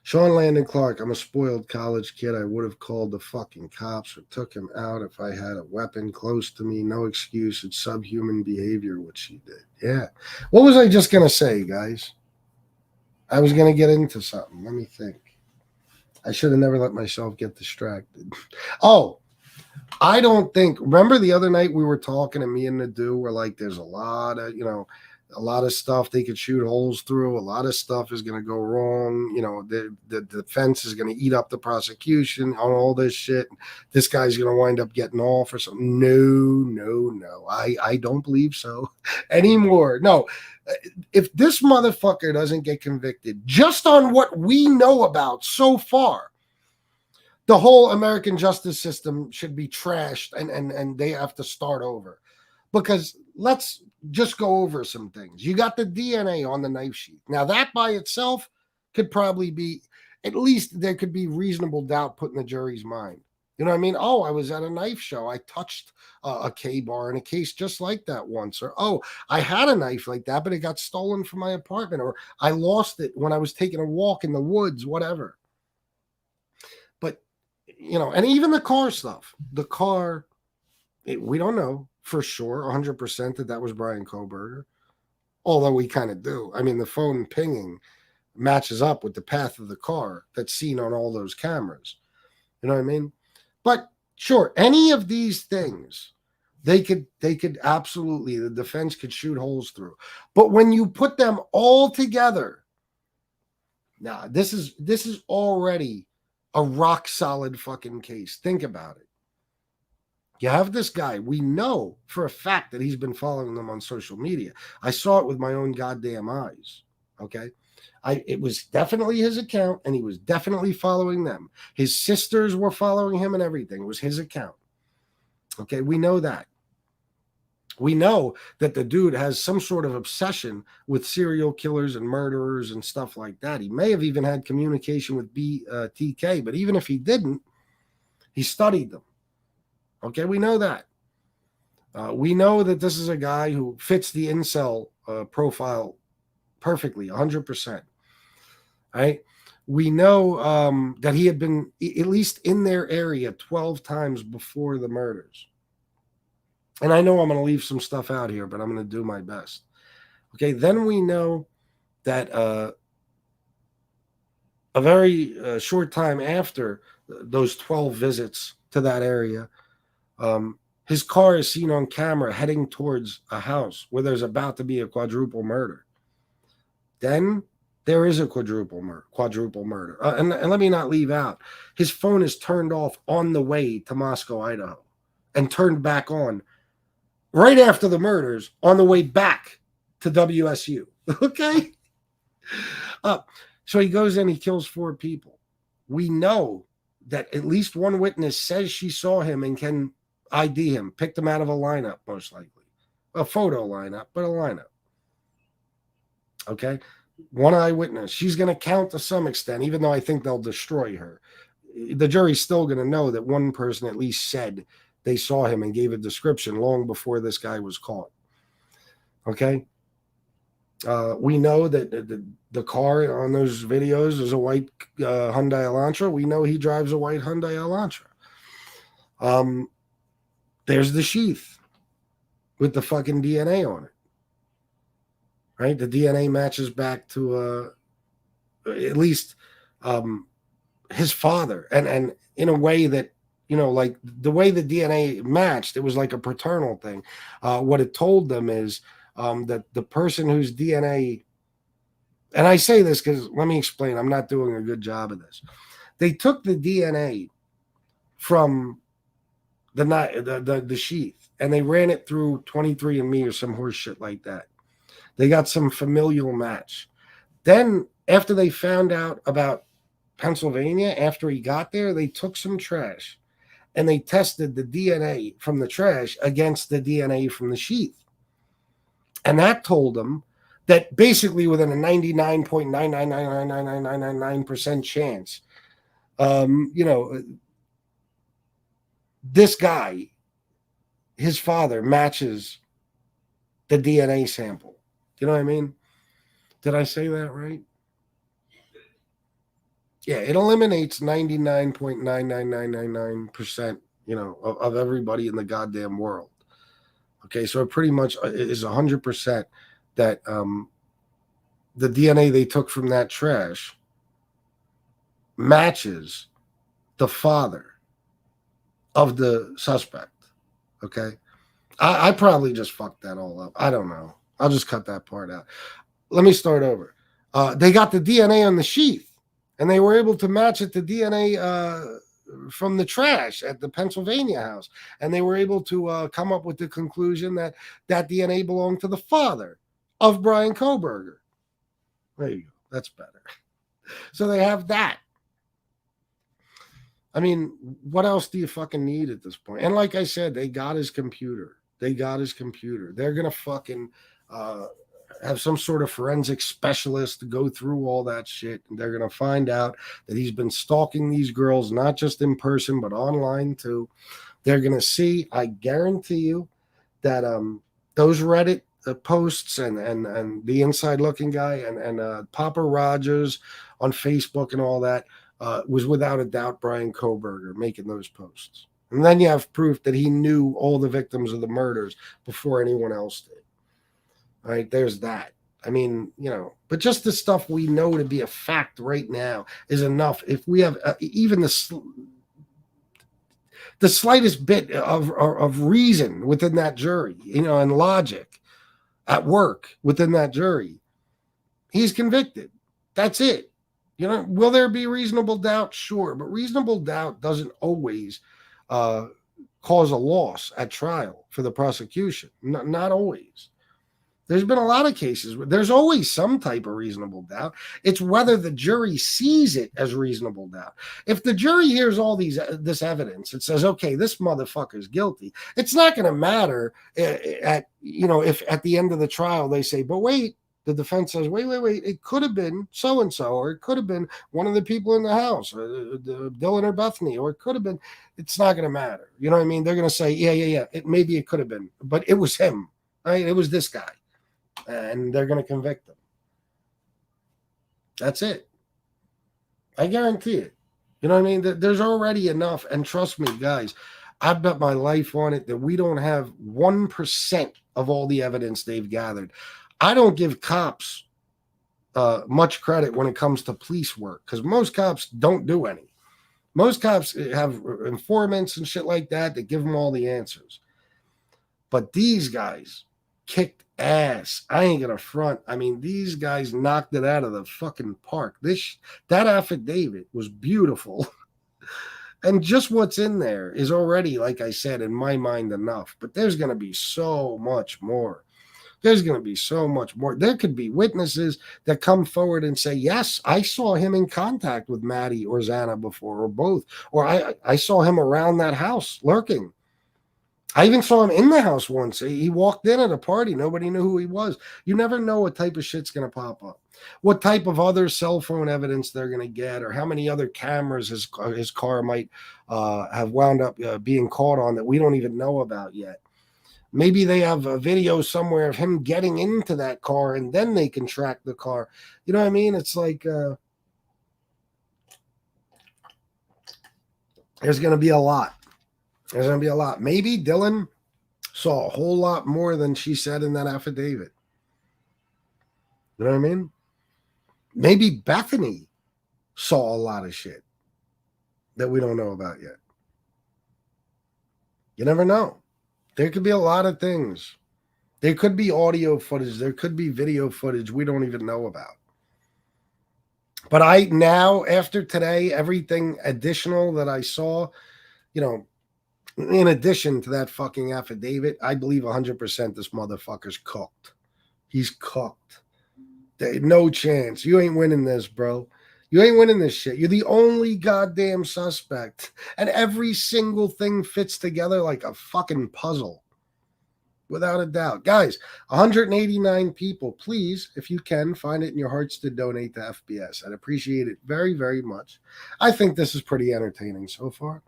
Sean Landon Clark, I'm a spoiled college kid. I would have called the fucking cops or took him out if I had a weapon close to me. No excuse. It's subhuman behavior, what she did. Yeah. What was I just going to say, guys? I was going to get into something. Let me think. I should have never let myself get distracted. Oh, I don't think, remember the other night we were talking and me and Nadu were like, there's a lot of stuff they could shoot holes through. A lot of stuff is going to go wrong. You know, the defense is going to eat up the prosecution on all this shit. This guy's going to wind up getting off or something. No. I don't believe so anymore. No, if this motherfucker doesn't get convicted just on what we know about so far, the whole American justice system should be trashed and they have to start over. Because let's just go over some things. You got the DNA on the knife sheath. Now, that by itself could probably be, at least there could be reasonable doubt put in the jury's mind. You know what I mean? Oh, I was at a knife show. I touched a K-bar in a case just like that once. Or, oh, I had a knife like that, but it got stolen from my apartment. Or I lost it when I was taking a walk in the woods, whatever. But, you know, and even the car stuff. The car, we don't know for sure 100% that was Brian Kohberger, although we kind of do. I mean, the phone pinging matches up with the path of the car that's seen on all those cameras. You know what I mean? But sure, any of these things they could absolutely, the defense could shoot holes through. But when you put them all together, now this is already a rock solid fucking case. Think about it. You have this guy. We know for a fact that he's been following them on social media. I saw it with my own goddamn eyes. Okay. It was definitely his account and he was definitely following them. His sisters were following him and everything. It was his account. Okay. We know that. We know that the dude has some sort of obsession with serial killers and murderers and stuff like that. He may have even had communication with TK, but even if he didn't, he studied them. Okay, we know that. We know that this is a guy who fits the incel profile perfectly, 100%. Right? We know that he had been at least in their area 12 times before the murders. And I know I'm going to leave some stuff out here, but I'm going to do my best. Okay, then we know that a very short time after those 12 visits to that area, his car is seen on camera heading towards a house where there's about to be a quadruple murder. Then there is a quadruple murder. And let me not leave out, his phone is turned off on the way to Moscow, Idaho, and turned back on right after the murders on the way back to WSU. Okay? So he goes in, he kills 4 people. We know that at least one witness says she saw him and can ID him, picked him out of a lineup, most likely. A photo lineup, but a lineup. Okay? One eyewitness. She's going to count to some extent, even though I think they'll destroy her. The jury's still going to know that one person at least said they saw him and gave a description long before this guy was caught. Okay? We know that the car on those videos is a white Hyundai Elantra. We know he drives a white Hyundai Elantra. There's the sheath with the fucking DNA on it. Right? The DNA matches back to at least his father. And in a way that, like the way the DNA matched, it was like a paternal thing. What it told them is that the person whose DNA, and I say this because let me explain, I'm not doing a good job of this. They took the DNA from the sheath and they ran it through 23andMe or some horse shit like that. They got some familial match. Then after they found out about Pennsylvania, after he got there, they took some trash and they tested the DNA from the trash against the DNA from the sheath. And that told them that basically within a 99.9999999% chance, this guy, his father, matches the DNA sample. You know what I mean? Did I say that right? Yeah, it eliminates 99.99999%, of everybody in the goddamn world. Okay, so it pretty much is 100% that the DNA they took from that trash matches the father of the suspect. Okay, I probably just fucked that all up. I don't know. I'll just cut that part out. Let me start over. They got the DNA on the sheath, and they were able to match it to DNA from the trash at the Pennsylvania house. And they were able to come up with the conclusion that that DNA belonged to the father of Brian Kohberger. There you go. That's better. So they have that. I mean, what else do you fucking need at this point? And like I said, they got his computer. They're going to fucking have some sort of forensic specialist to go through all that shit. And they're going to find out that he's been stalking these girls, not just in person, but online too. They're going to see, I guarantee you, that those Reddit posts and the inside looking guy and Papa Rogers on Facebook and all that was without a doubt Brian Kohberger making those posts. And then you have proof that he knew all the victims of the murders before anyone else did. All right, there's that. I mean, but just the stuff we know to be a fact right now is enough. If we have even the slightest bit of reason within that jury, and logic at work within that jury, he's convicted. That's it. Will there be reasonable doubt? Sure, but reasonable doubt doesn't always cause a loss at trial for the prosecution. Not always. There's been a lot of cases where there's always some type of reasonable doubt. It's whether the jury sees it as reasonable doubt. If the jury hears all this evidence, it says, okay, this motherfucker's guilty. It's not going to matter if at the end of the trial they say, but wait, the defense says, wait, it could have been so-and-so, or it could have been one of the people in the house, or Dylan or Bethany, or it could have been, it's not going to matter. You know what I mean? They're going to say, yeah, maybe it could have been, but it was him, right? It was this guy. And they're going to convict him. That's it. I guarantee it. You know what I mean? There's already enough. And trust me, guys, I bet my life on it that we don't have 1% of all the evidence they've gathered. I don't give cops much credit when it comes to police work because most cops don't do any. Most cops have informants and shit like that that give them all the answers. But these guys kicked ass. I ain't gonna front. I mean, these guys knocked it out of the fucking park. That affidavit was beautiful. And just what's in there is already, like I said, in my mind enough. But there's gonna be so much more. There's going to be so much more. There could be witnesses that come forward and say, yes, I saw him in contact with Maddie or Xana before, or both. Or I saw him around that house lurking. I even saw him in the house once. He walked in at a party. Nobody knew who he was. You never know what type of shit's going to pop up. What type of other cell phone evidence they're going to get, or how many other cameras his car might have wound up being caught on that we don't even know about yet. Maybe they have a video somewhere of him getting into that car and then they can track the car. You know what I mean? It's like there's going to be a lot. There's going to be a lot. Maybe Dylan saw a whole lot more than she said in that affidavit. You know what I mean? Maybe Bethany saw a lot of shit that we don't know about yet. You never know. There could be a lot of things. There could be audio footage. There could be video footage we don't even know about. But I now, after today, everything additional that I saw, you know, in addition to that fucking affidavit, I believe 100% this motherfucker's cooked. He's cooked. No chance. You ain't winning this, bro. You ain't winning this shit. You're the only goddamn suspect. And every single thing fits together like a fucking puzzle. Without a doubt. Guys, 189 people. Please, if you can, find it in your hearts to donate to FBS. I'd appreciate it very, very much. I think this is pretty entertaining so far.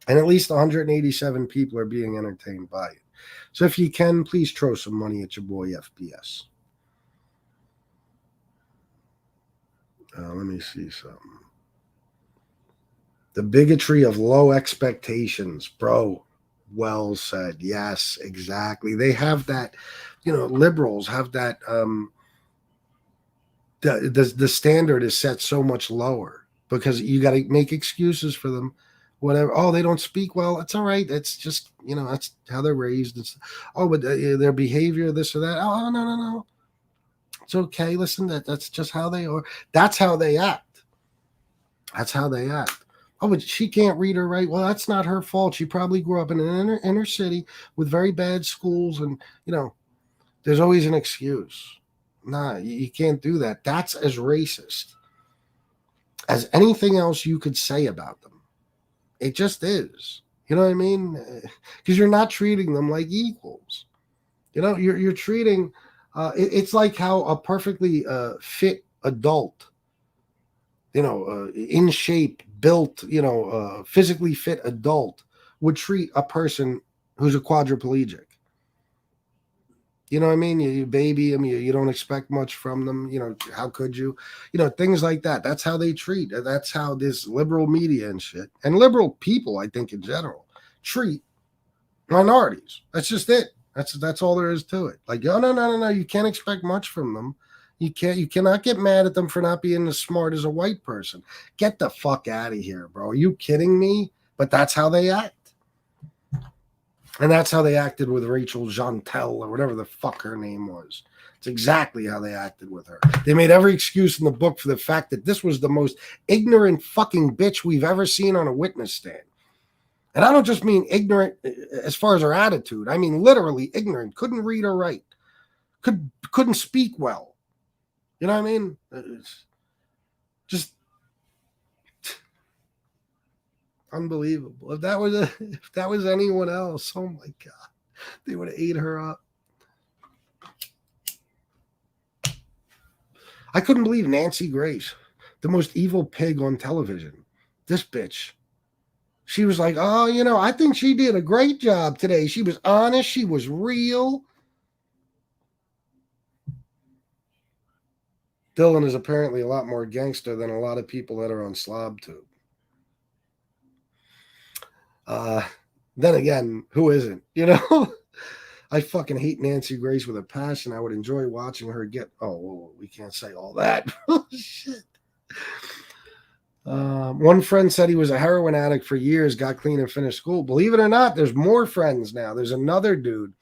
And at least 187 people are being entertained by it. So if you can, please throw some money at your boy FBS. Let me see something. The bigotry of low expectations, bro. Well said. Yes, exactly. They have that, you know, liberals have that. The standard is set so much lower because you got to make excuses for them. Whatever. Oh, they don't speak well. It's all right. It's just, you know, that's how they're raised. But their behavior, this or that. Oh, no. It's okay. Listen, that's just how they are. That's how they act. That's how they act. Oh, but she can't read or write. Well, that's not her fault. She probably grew up in an inner city with very bad schools. And, you know, there's always an excuse. Nah, you can't do that. That's as racist as anything else you could say about them. It just is. You know what I mean? Because you're not treating them like equals. You know, you're treating... it's like how a perfectly fit adult, you know, in shape, built, you know, physically fit adult would treat a person who's a quadriplegic. You know what I mean? You baby them, you don't expect much from them. You know, how could you? You know, things like that. That's how they treat. That's how this liberal media and shit, and liberal people, I think in general, treat minorities. That's just it. That's all there is to it. Like, oh, no. You can't expect much from them. You cannot get mad at them for not being as smart as a white person. Get the fuck out of here, bro. Are you kidding me? But that's how they act. And that's how they acted with Rachel Jeantel or whatever the fuck her name was. It's exactly how they acted with her. They made every excuse in the book for the fact that this was the most ignorant fucking bitch we've ever seen on a witness stand. And I don't just mean ignorant as far as her attitude. I mean literally ignorant. Couldn't read or write. Couldn't speak well. You know what I mean? It's just unbelievable. If that was anyone else, oh my God, they would have ate her up. I couldn't believe Nancy Grace, the most evil pig on television. This bitch. She was like, oh, you know, I think she did a great job today. She was honest. She was real. Dylan is apparently a lot more gangster than a lot of people that are on SlobTube. Then again, who isn't? You know, I fucking hate Nancy Grace with a passion. I would enjoy watching her get. Oh, whoa, we can't say all that. Shit. One friend said he was a heroin addict for years, got clean and finished school. Believe it or not, there's more friends now. There's another dude,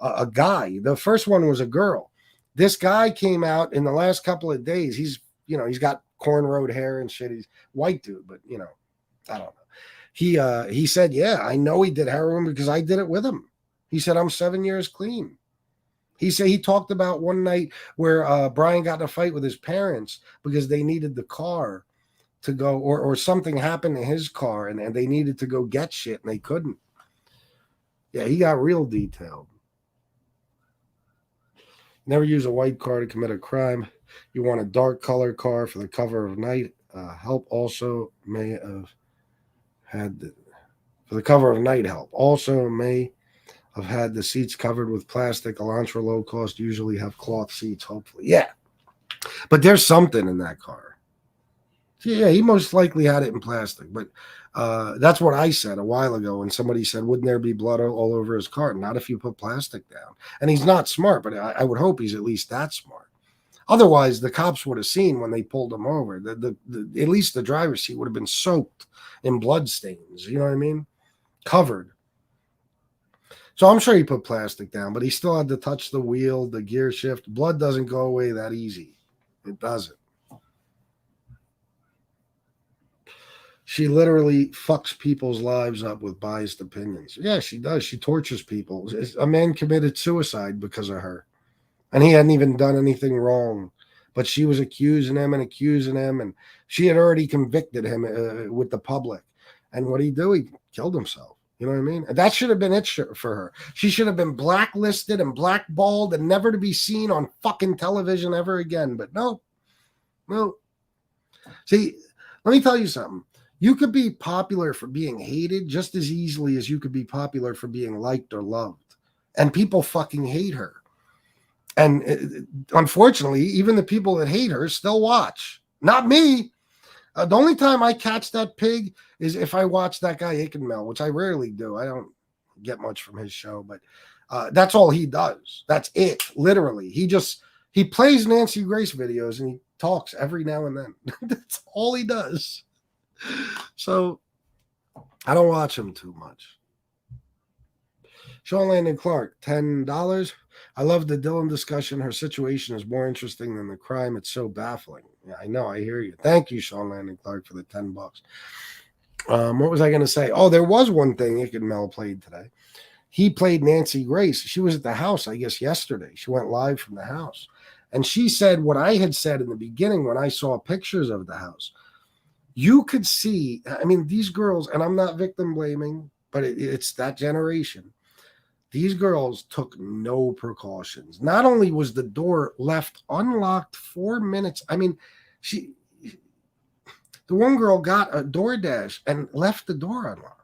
a guy. The first one was a girl. This guy came out in the last couple of days. He's got cornrowed hair and shit. He's white dude, but I don't know. He said, yeah, I know he did heroin because I did it with him. He said, I'm 7 years clean. He said he talked about one night where Brian got in a fight with his parents because they needed the car to go, or something happened to his car and they needed to go get shit and they couldn't. Yeah, he got real detailed. Never use a white car to commit a crime. You want a dark color car for the cover of night. Help also may have had for the cover of night help. Also may have had the seats covered with plastic. Elantra low cost usually have cloth seats, hopefully. Yeah. But there's something in that car. Yeah, he most likely had it in plastic. But that's what I said a while ago when somebody said, wouldn't there be blood all over his car? Not if you put plastic down. And he's not smart, but I would hope he's at least that smart. Otherwise, the cops would have seen when they pulled him over. At least the driver's seat would have been soaked in blood stains. You know what I mean? Covered. So I'm sure he put plastic down, but he still had to touch the wheel, the gear shift. Blood doesn't go away that easy. It doesn't. She literally fucks people's lives up with biased opinions. Yeah, she does. She tortures people. A man committed suicide because of her. And he hadn't even done anything wrong. But she was accusing him. And she had already convicted him with the public. And what did he do? He killed himself. You know what I mean? That should have been it for her. She should have been blacklisted and blackballed and never to be seen on fucking television ever again. But no. See, let me tell you something. You could be popular for being hated just as easily as you could be popular for being liked or loved. And people fucking hate her. And unfortunately, even the people that hate her still watch. Not me. The only time I catch that pig is if I watch that guy Aikenmel, which I rarely do. I don't get much from his show, but that's all he does. That's it, literally. He plays Nancy Grace videos and he talks every now and then. That's all he does. So I don't watch him too much. Sean Landon Clark, $10. I love the Dylan discussion. Her situation is more interesting than the crime. It's so baffling. Yeah, I know. I hear you. Thank you, Sean Landon Clark, for the $10. What was I going to say? Oh, there was one thing Mel played today. He played Nancy Grace. She was at the house, I guess, yesterday. She went live from the house. And she said what I had said in the beginning when I saw pictures of the house. You could see, I mean, these girls, and I'm not victim blaming, but it's that generation. These girls took no precautions. Not only was the door left unlocked 4 minutes, I mean, the one girl got a DoorDash and left the door unlocked.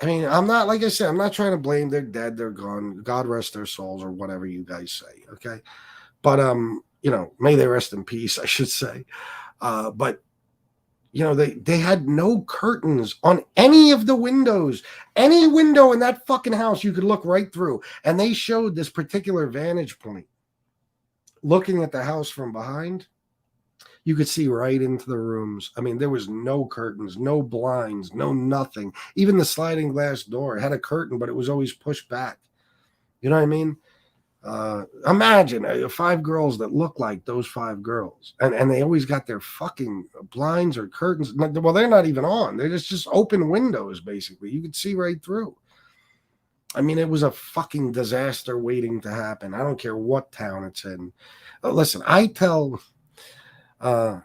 I mean, I'm not, like I said, I'm not trying to blame. They're dead, they're gone. God rest their souls, or whatever you guys say, okay? But, may they rest in peace, I should say. But they had no curtains on any of the windows. Any window in that fucking house you could look right through. And they showed this particular vantage point. Looking at the house from behind, you could see right into the rooms. I mean, there was no curtains, no blinds, no nothing. Even the sliding glass door had a curtain, but it was always pushed back. You know what I mean? Imagine 5 girls that look like those 5 girls, and they always got their fucking blinds or curtains. Well, they're not even on. They're just open windows, basically. You could see right through. I mean, it was a fucking disaster waiting to happen. I don't care what town it's in. Listen, I tell... let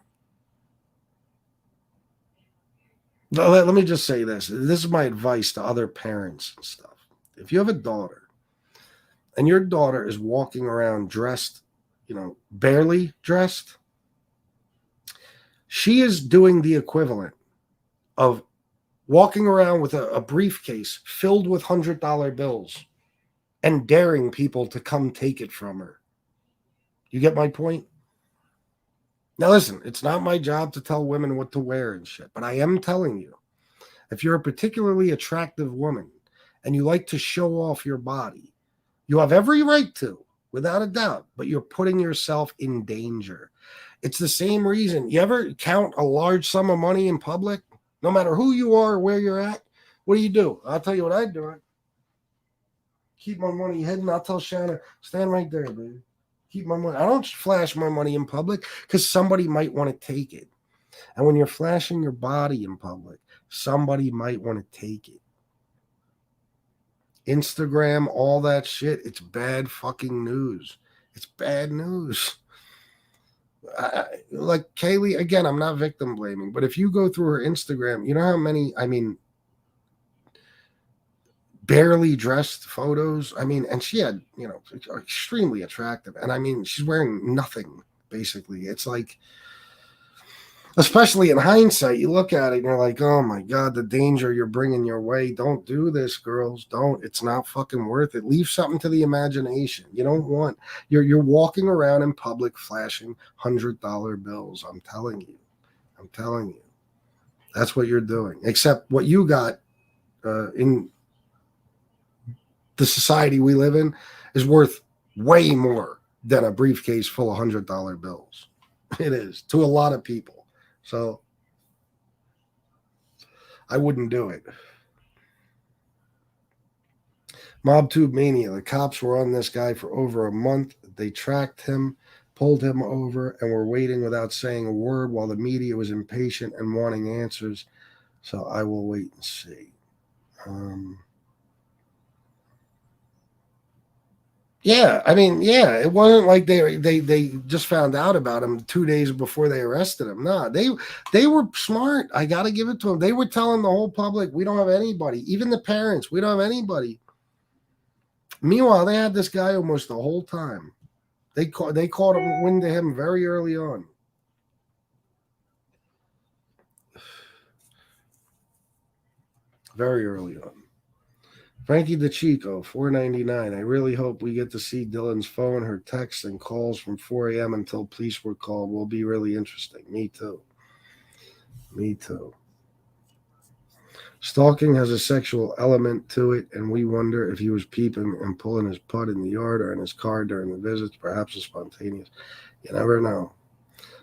me just say this. This is my advice to other parents and stuff. If you have a daughter, and your daughter is walking around dressed, barely dressed, she is doing the equivalent of walking around with a briefcase filled with $100 bills and daring people to come take it from her. You get my point? Now listen, it's not my job to tell women what to wear and shit, but I am telling you, if you're a particularly attractive woman and you like to show off your body, you have every right to, without a doubt, but you're putting yourself in danger. It's the same reason. You ever count a large sum of money in public? No matter who you are or where you're at, what do? I'll tell you what I do. Keep my money hidden. I'll tell Shanna, stand right there, baby. Keep my money. I don't flash my money in public because somebody might want to take it. And when you're flashing your body in public, somebody might want to take it. Instagram, all that shit, it's bad fucking news. It's bad news. Like Kaylee, again, I'm not victim blaming, but if you go through her Instagram, you know how many, barely dressed photos. And she had, extremely attractive. And she's wearing nothing, basically. It's like, especially in hindsight, you look at it and you're like, oh my God, the danger you're bringing your way. Don't do this, girls. Don't. It's not fucking worth it. Leave something to the imagination. You don't want, you're walking around in public flashing $100 bills. I'm telling you. That's what you're doing. Except what you got in the society we live in is worth way more than a briefcase full of $100 bills. It is to a lot of people. So I wouldn't do it. MobTube Mania. The cops were on this guy for over a month. They tracked him, pulled him over, and were waiting without saying a word while the media was impatient and wanting answers. So I will wait and see. It wasn't like they just found out about him 2 days before they arrested him. Nah, they were smart. I got to give it to them. They were telling the whole public, we don't have anybody. Even the parents, we don't have anybody. Meanwhile, they had this guy almost the whole time. They caught him, wind to him very early on. Very early on. Frankie DeChico, $4.99. I really hope we get to see Dylan's phone, her texts, and calls from 4 a.m. until police were called. Will be really interesting. Me too. Stalking has a sexual element to it, and we wonder if he was peeping and pulling his putt in the yard or in his car during the visits. Perhaps it's spontaneous. You never know.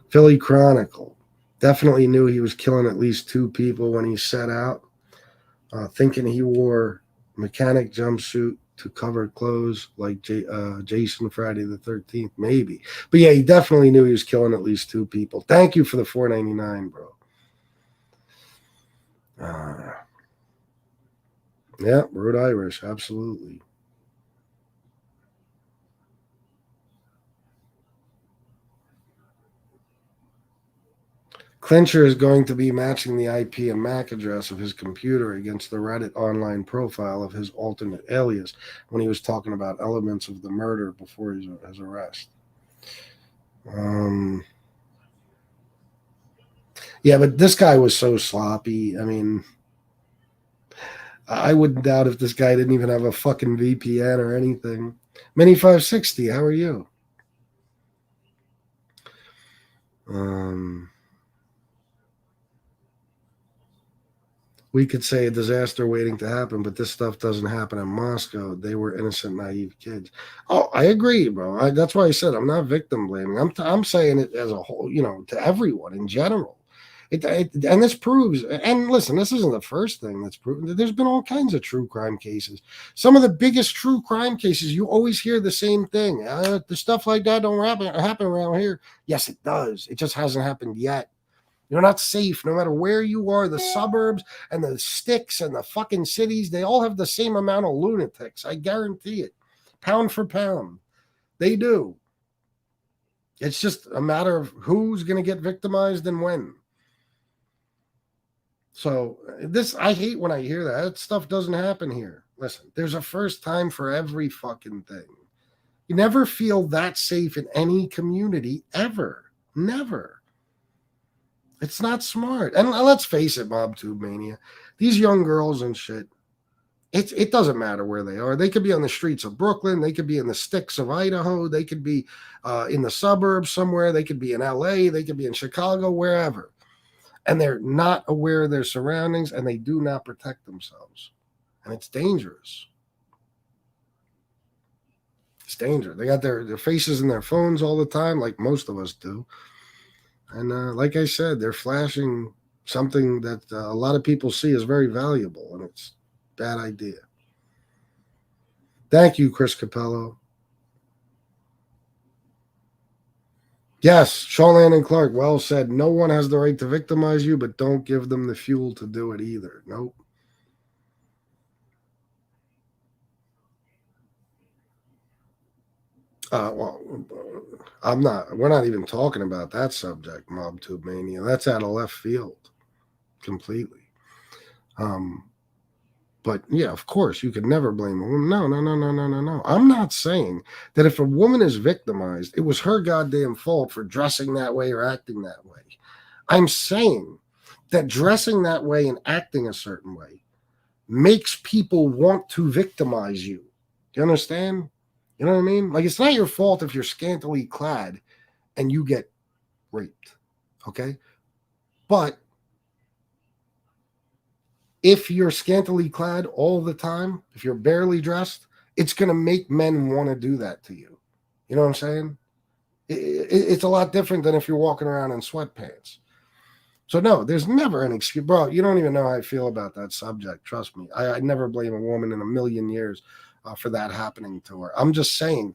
Philly Chronicle. Definitely knew he was killing at least 2 people when he set out, thinking he wore mechanic jumpsuit to cover clothes like Jason Friday the 13th, maybe. But yeah, he definitely knew he was killing at least 2 people. Thank you for the $4.99, bro. Yeah, Rhode Irish, absolutely. Clincher is going to be matching the IP and MAC address of his computer against the Reddit online profile of his alternate alias when he was talking about elements of the murder before his arrest. Yeah, but this guy was so sloppy. I wouldn't doubt if this guy didn't even have a fucking VPN or anything. Mini560, how are you? We could say a disaster waiting to happen, but this stuff doesn't happen in Moscow. They were innocent, naive kids. Oh, I agree, bro. That's why I said I'm not victim blaming. I'm saying it as a whole, to everyone in general. And this proves, and listen, this isn't the first thing that's proven. There's been all kinds of true crime cases. Some of the biggest true crime cases, you always hear the same thing. The stuff like that don't happen around here. Yes, it does. It just hasn't happened yet. You're not safe no matter where you are. The suburbs and the sticks and the fucking cities, they all have the same amount of lunatics. I guarantee it. Pound for pound. They do. It's just a matter of who's going to get victimized and when. So I hate when I hear that. That stuff doesn't happen here. Listen, there's a first time for every fucking thing. You never feel that safe in any community ever. Never. It's not smart. And let's face it, MobTube Mania. These young girls and shit, It doesn't matter where they are. They could be on the streets of Brooklyn. They could be in the sticks of Idaho. They could be in the suburbs somewhere. They could be in LA. They could be in Chicago, wherever. And they're not aware of their surroundings, and they do not protect themselves. And it's dangerous. It's dangerous. They got their faces in their phones all the time, like most of us do. And like I said, they're flashing something that a lot of people see as very valuable, and it's a bad idea. Thank you, Chris Capello. Yes, Shawland and Clark, well said. No one has the right to victimize you, but don't give them the fuel to do it either. Nope. Well, we're not even talking about that subject, MobTube Mania. That's out of left field completely. But yeah, of course, you could never blame a woman. No. I'm not saying that if a woman is victimized, it was her goddamn fault for dressing that way or acting that way. I'm saying that dressing that way and acting a certain way makes people want to victimize you. Do you understand? You know what I mean? Like, it's not your fault if you're scantily clad and you get raped. Okay? But if you're scantily clad all the time, if you're barely dressed, it's going to make men want to do that to you. You know what I'm saying? It's a lot different than if you're walking around in sweatpants. So no, there's never an excuse. Bro, you don't even know how I feel about that subject. Trust me. I never blame a woman in a million years for that happening to her. I'm just saying,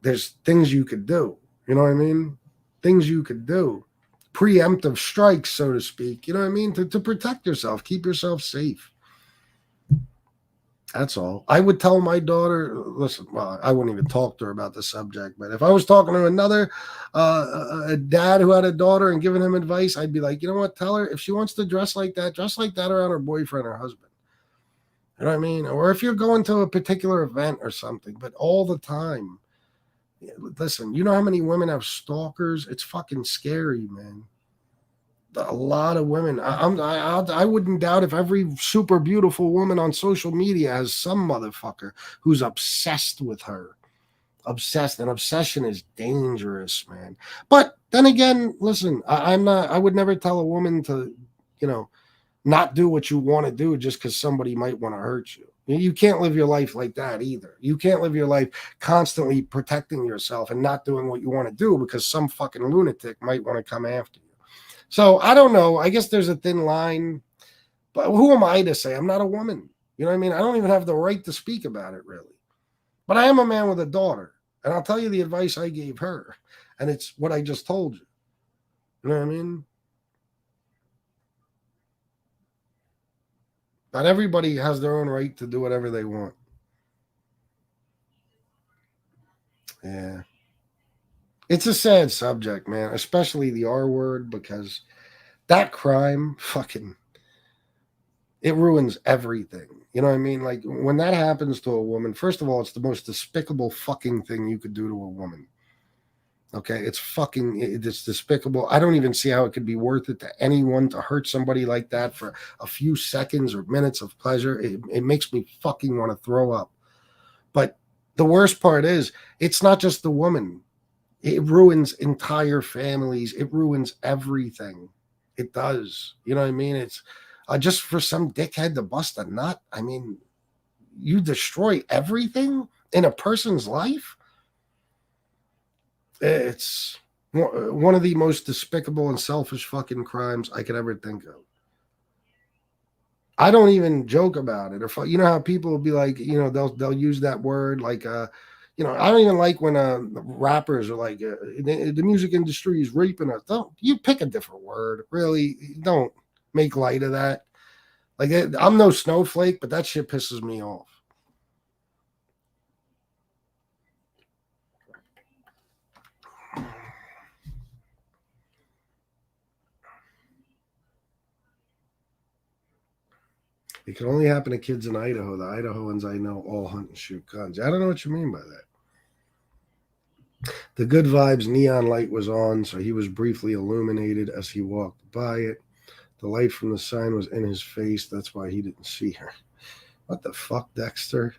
there's things you could do. You know what I mean? Things you could do. Preemptive strikes, so to speak, you know what I mean? To protect yourself, keep yourself safe. That's all. I would tell my daughter, listen, well, I wouldn't even talk to her about the subject, but if I was talking to another a dad who had a daughter and giving him advice, I'd be like, you know what, tell her if she wants to dress like that around her boyfriend or husband. You know what I mean? Or if you're going to a particular event or something, but all the time. Listen, you know how many women have stalkers? It's fucking scary, man. A lot of women. I wouldn't doubt if every super beautiful woman on social media has some motherfucker who's obsessed with her. Obsessed. And obsession is dangerous, man. But then again, listen, I would never tell a woman to, not do what you want to do just because somebody might want to hurt you. You can't live your life like that either. You can't live your life constantly protecting yourself and not doing what you want to do because some fucking lunatic might want to come after you. So I don't know. I guess there's a thin line, but who am I to say? I'm not a woman. You know what I mean? I don't even have the right to speak about it, really. But I am a man with a daughter, and I'll tell you the advice I gave her, and it's what I just told you. You know what I mean? Not everybody has their own right to do whatever they want. Yeah. It's a sad subject, man, especially the R word, because that crime it ruins everything. You know what I mean? Like, when that happens to a woman, first of all, it's the most despicable fucking thing you could do to a woman. Okay? It's despicable. I don't even see how it could be worth it to anyone to hurt somebody like that for a few seconds or minutes of pleasure. It makes me fucking want to throw up. But the worst part is, it's not just the woman. It ruins entire families. It ruins everything. It does. You know what I mean? It's just for some dickhead to bust a nut. I mean, you destroy everything in a person's life. It's one of the most despicable and selfish fucking crimes I could ever think of. I don't even joke about it. Or, you know how people will be like, they'll use that word like, I don't even like when rappers are like, the music industry is raping us. Don't you pick a different word? Really, don't make light of that. Like, I'm no snowflake, but that shit pisses me off. It can only happen to kids in Idaho. The Idahoans I know all hunt and shoot guns. I don't know what you mean by that. The Good Vibes neon light was on, so he was briefly illuminated as he walked by it. The light from the sign was in his face. That's why he didn't see her. What the fuck, Dexter?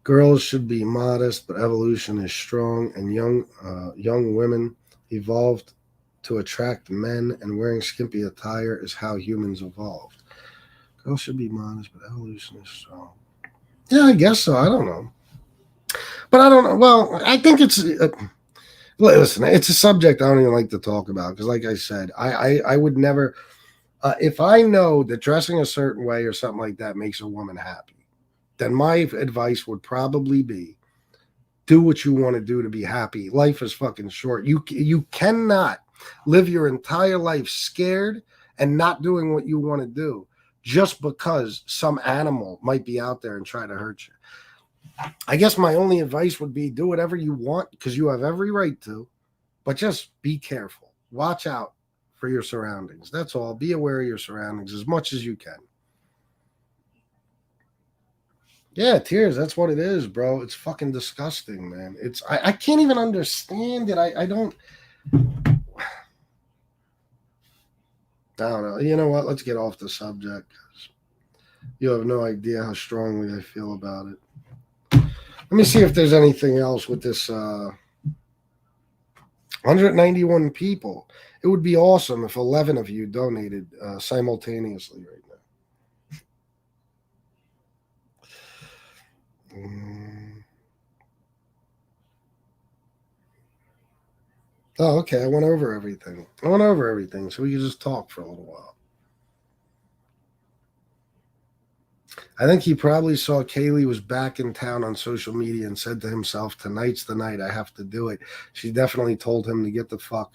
Girls should be modest, but evolution is strong, and young women evolved to attract men, and wearing skimpy attire is how humans evolved. Girls should be modest, but evolution is strong. Yeah, I guess so. I don't know. But I don't know. Well, I think it's... listen, it's a subject I don't even like to talk about because, like I said, I would never... if I know that dressing a certain way or something like that makes a woman happy, then my advice would probably be do what you want to do to be happy. Life is fucking short. You cannot live your entire life scared and not doing what you want to do just because some animal might be out there and try to hurt you. I guess my only advice would be do whatever you want because you have every right to, but just be careful. Watch out for your surroundings. That's all. Be aware of your surroundings as much as you can. Yeah, tears. That's what it is, bro. It's fucking disgusting, man. I can't even understand it. I don't know. You know what? Let's get off the subject. You have no idea how strongly I feel about it. Let me see if there's anything else with this 191 people. It would be awesome if 11 of you donated simultaneously right now. Oh, okay. I went over everything. So we can just talk for a little while. I think he probably saw Kaylee was back in town on social media and said to himself, tonight's the night. I have to do it. She definitely told him to get the fuck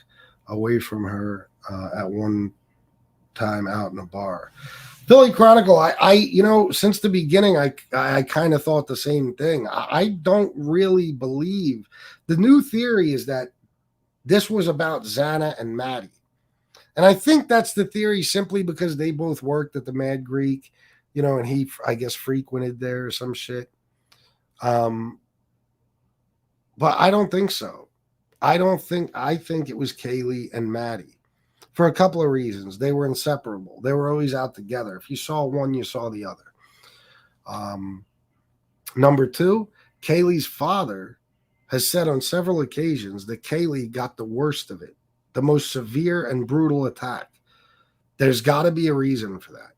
away from her at one time out in a bar. Philly Chronicle, I since the beginning, I kind of thought the same thing. I don't really believe. The new theory is that this was about Xana and Maddie. And I think that's the theory simply because they both worked at the Mad Greek, and he, I guess, frequented there or some shit. But I don't think so. I think it was Kaylee and Maddie for a couple of reasons. They were inseparable. They were always out together. If you saw one, you saw the other. Number two, Kaylee's father has said on several occasions that Kaylee got the worst of it, the most severe and brutal attack. There's got to be a reason for that.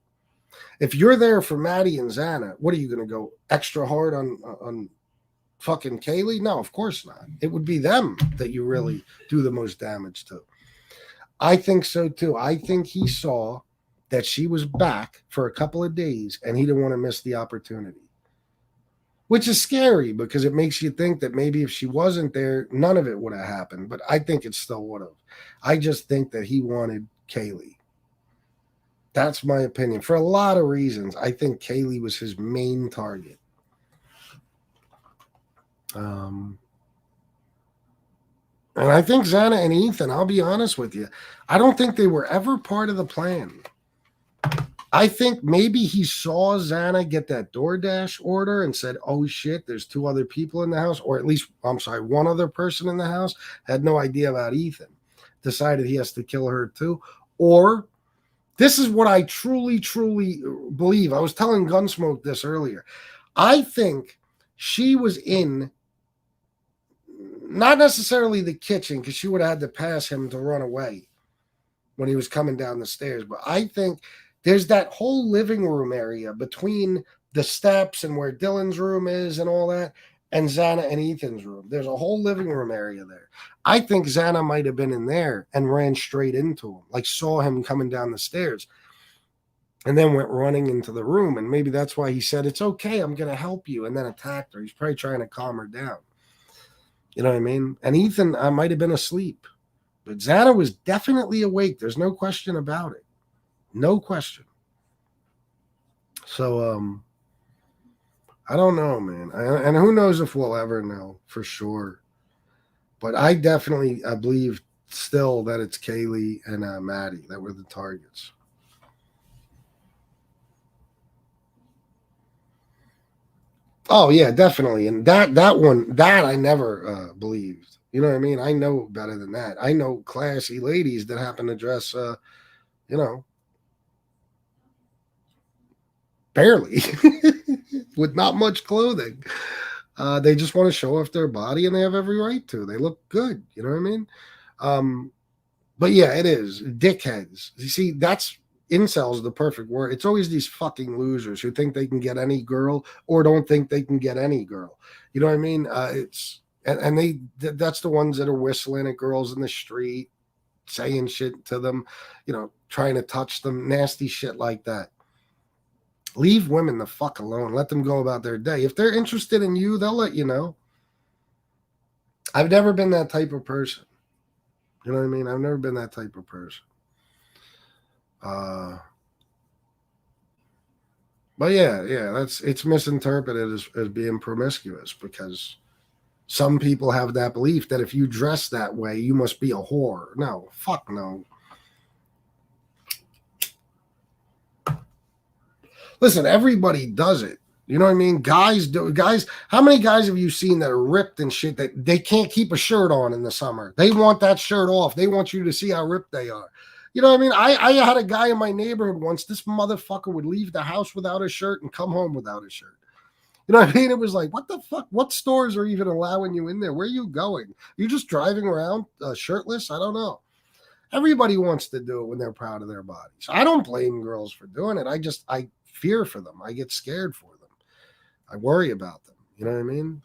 If you're there for Maddie and Xana, what are you going to go extra hard on fucking Kaylee? No, of course not. It would be them that you really do the most damage to. I think so too. I think he saw that she was back for a couple of days and he didn't want to miss the opportunity. Which is scary because it makes you think that maybe if she wasn't there, none of it would have happened. But I think it still would have. I just think that he wanted Kaylee. That's my opinion. For a lot of reasons, I think Kaylee was his main target. And I think Xana and Ethan, I'll be honest with you, I don't think they were ever part of the plan. I think maybe he saw Xana get that DoorDash order and said, oh shit, there's two other people in the house, or at least, one other person in the house, had no idea about Ethan, decided he has to kill her too. Or this is what I truly, truly believe. I was telling Gunsmoke this earlier. I think she was in, not necessarily the kitchen, because she would have had to pass him to run away when he was coming down the stairs, but I think there's that whole living room area between the steps and where Dylan's room is and all that, and Xana and Ethan's room. There's a whole living room area there. I think Xana might have been in there and ran straight into him, like saw him coming down the stairs, and then went running into the room. And maybe that's why he said, it's okay, I'm going to help you, and then attacked her. He's probably trying to calm her down. You know what I mean? And Ethan might have been asleep. But Xana was definitely awake. There's no question about it. No question. So, I don't know, man. And who knows if we'll ever know for sure. But I definitely believe still that it's Kaylee and Maddie that were the targets. Oh yeah, definitely. And that one, that I never believed. You know what I mean? I know better than that. I know classy ladies that happen to dress, you know, barely with not much clothing. They just want to show off their body, and they have every right to. They look good. You know what I mean? Um, but yeah, it is dickheads. You see, that's incels the perfect word. It's always these fucking losers who think they can get any girl or don't think they can get any girl. You know what I mean? It's and that's the ones that are whistling at girls in the street, saying shit to them, you know, trying to touch them, nasty shit like that. Leave women the fuck alone. Let them go about their day. If they're interested in you, they'll let you know. I've never been that type of person. You know what I mean? I've never been that type of person. But yeah, it's misinterpreted as being promiscuous because some people have that belief that if you dress that way, you must be a whore. No, fuck no. Listen, everybody does it. You know what I mean? Guys do. Guys, how many guys have you seen that are ripped and shit that they can't keep a shirt on in the summer? They want that shirt off. They want you to see how ripped they are. You know what I mean? I had a guy in my neighborhood once. This motherfucker would leave the house without a shirt and come home without a shirt. You know what I mean? It was like, what the fuck? What stores are even allowing you in there? Where are you going? You just driving around shirtless? I don't know. Everybody wants to do it when they're proud of their bodies. I don't blame girls for doing it. I fear for them. I get scared for them. I worry about them. You know what I mean?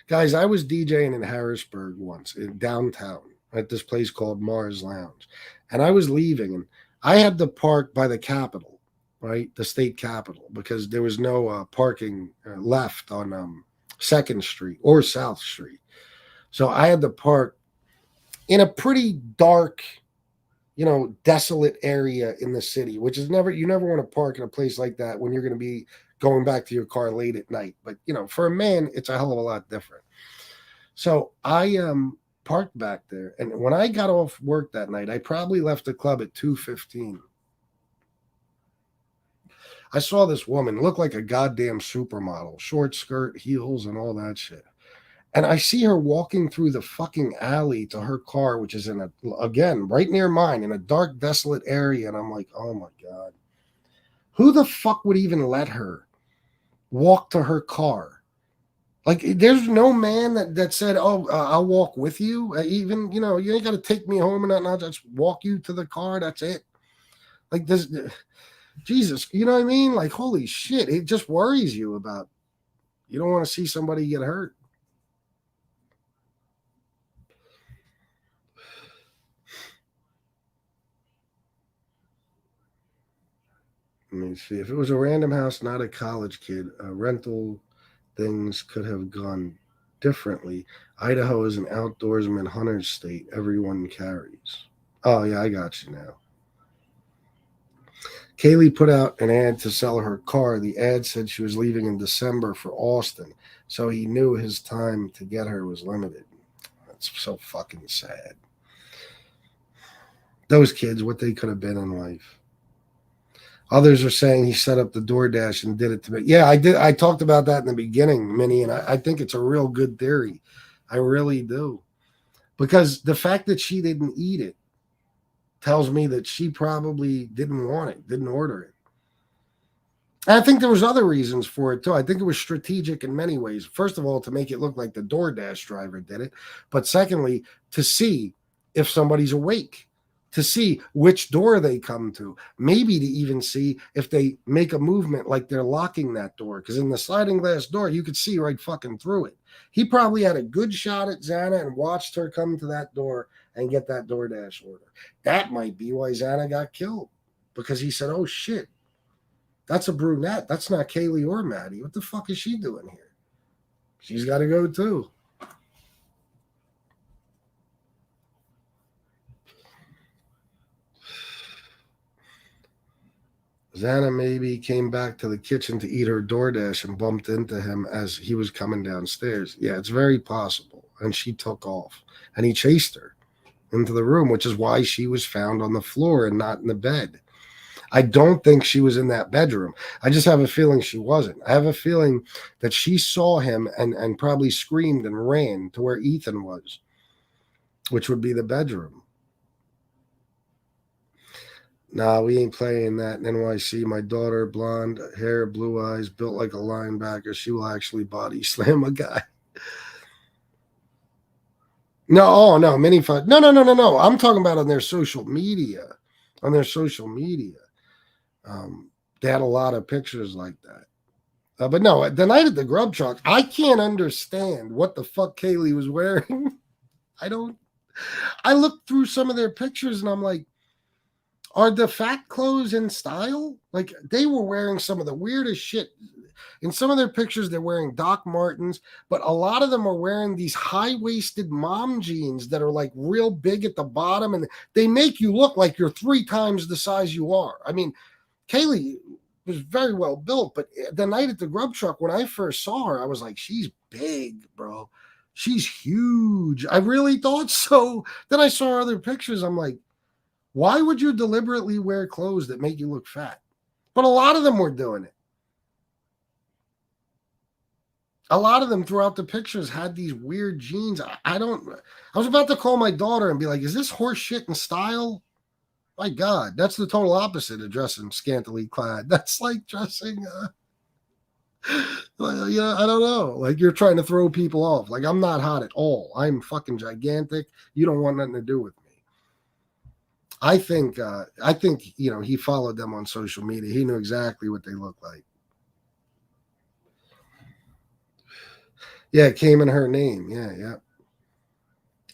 Guys, I was DJing in Harrisburg once in downtown at this place called Mars Lounge. And I was leaving and I had to park by the Capitol, right? The state capitol, because there was no parking left on 2nd Street or South Street. So I had to park in a pretty dark, you know, desolate area in the city, which is you never want to park in a place like that when you're going to be going back to your car late at night. But, you know, for a man, it's a hell of a lot different. So I parked back there. And when I got off work that night, I probably left the club at 2:15. I saw this woman look like a goddamn supermodel, short skirt, heels, and all that shit. And I see her walking through the fucking alley to her car, which is again, right near mine in a dark, desolate area. And I'm like, oh my God. Who the fuck would even let her walk to her car? Like, there's no man that said, oh, I'll walk with you. Even, you know, you ain't got to take me home and not. I'll just walk you to the car. That's it. Like this, Jesus, you know what I mean? Like, holy shit. It just worries you about, you don't want to see somebody get hurt. Let me see. If it was a random house, not a college kid, rental things could have gone differently. Idaho is an outdoorsman hunter's state. Everyone carries. Oh, yeah, I got you now. Kaylee put out an ad to sell her car. The ad said she was leaving in December for Austin, so he knew his time to get her was limited. That's so fucking sad. Those kids, what they could have been in life. Others are saying he set up the DoorDash and did it to me. Yeah, I did. I talked about that in the beginning, Minnie, and I think it's a real good theory. I really do. Because the fact that she didn't eat it tells me that she probably didn't want it, didn't order it. And I think there was other reasons for it, too. I think it was strategic in many ways. First of all, to make it look like the DoorDash driver did it. But secondly, to see if somebody's awake. To see which door they come to, maybe to even see if they make a movement like they're locking that door. Because in the sliding glass door, you could see right fucking through it. He probably had a good shot at Xana and watched her come to that door and get that DoorDash order. That might be why Xana got killed. Because he said, oh shit, that's a brunette. That's not Kaylee or Maddie. What the fuck is she doing here? She's got to go too. Xana maybe came back to the kitchen to eat her DoorDash and bumped into him as he was coming downstairs. Yeah, it's very possible. And she took off. And he chased her into the room, which is why she was found on the floor and not in the bed. I don't think she was in that bedroom. I just have a feeling she wasn't. I have a feeling that she saw him and probably screamed and ran to where Ethan was, which would be the bedroom. Nah, we ain't playing that in NYC. My daughter, blonde hair, blue eyes, built like a linebacker. She will actually body slam a guy. No, oh no, mini fight. No. I'm talking about on their social media. On their social media. They had a lot of pictures like that. But no, the night at the grub truck, I can't understand what the fuck Kaylee was wearing. I looked through some of their pictures and I'm like, are the fat clothes in style? Like they were wearing some of the weirdest shit. In some of their pictures, they're wearing Doc Martens, but a lot of them are wearing these high-waisted mom jeans that are like real big at the bottom, and they make you look like you're 3 times the size you are. I mean, Kaylee was very well built, but the night at the grub truck, when I first saw her, I was like, she's big, bro. She's huge. I really thought so. Then I saw other pictures. I'm like, why would you deliberately wear clothes that make you look fat? But a lot of them were doing it. A lot of them throughout the pictures had these weird jeans. I was about to call my daughter and be like, is this horse shit in style? My God, that's the total opposite of dressing scantily clad. That's like dressing, I don't know. Like you're trying to throw people off. Like I'm not hot at all. I'm fucking gigantic. You don't want nothing to do with me. I think, he followed them on social media. He knew exactly what they looked like. Yeah, it came in her name. Yeah.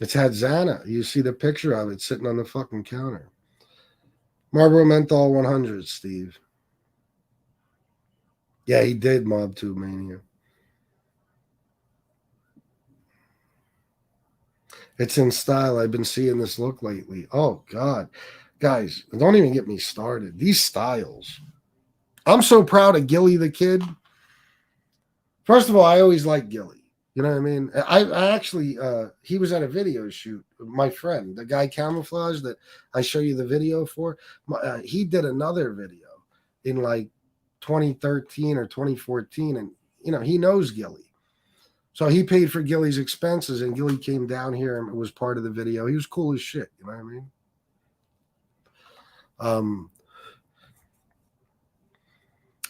It's had Xana. You see the picture of it sitting on the fucking counter. Marlboro Menthol 100, Steve. Yeah, he did, Mob 2 Mania. It's in style. I've been seeing this look lately. Oh, God. Guys, don't even get me started. These styles. I'm so proud of Gilly the Kid. First of all, I always liked Gilly. You know what I mean? I actually, he was at a video shoot. My friend, the guy Camouflage that I show you the video for, he did another video in like 2013 or 2014. And, he knows Gilly. So he paid for Gilly's expenses and Gilly came down here and was part of the video. He was cool as shit. You know what I mean?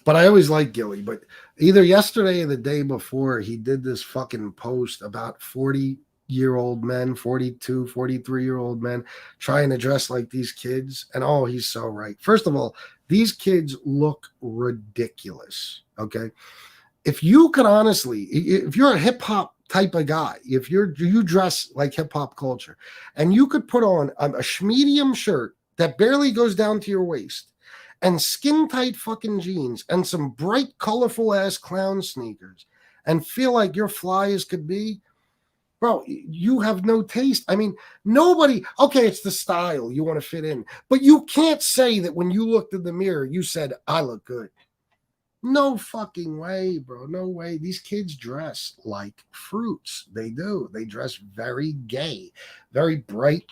But I always liked Gilly. But either yesterday or the day before, he did this fucking post about 40-year-old men, 42, 43-year-old men trying to dress like these kids. And oh, he's so right. First of all, these kids look ridiculous. Okay. If you could honestly, if you're a hip hop type of guy, if you dress like hip hop culture and you could put on a medium shirt that barely goes down to your waist and skin tight fucking jeans and some bright, colorful ass clown sneakers and feel like you're fly as could be, bro, you have no taste. I mean, nobody, okay, it's the style you want to fit in, but you can't say that when you looked in the mirror, you said, I look good. No fucking way, bro. No way. These kids dress like fruits. They do. They dress very gay, very bright,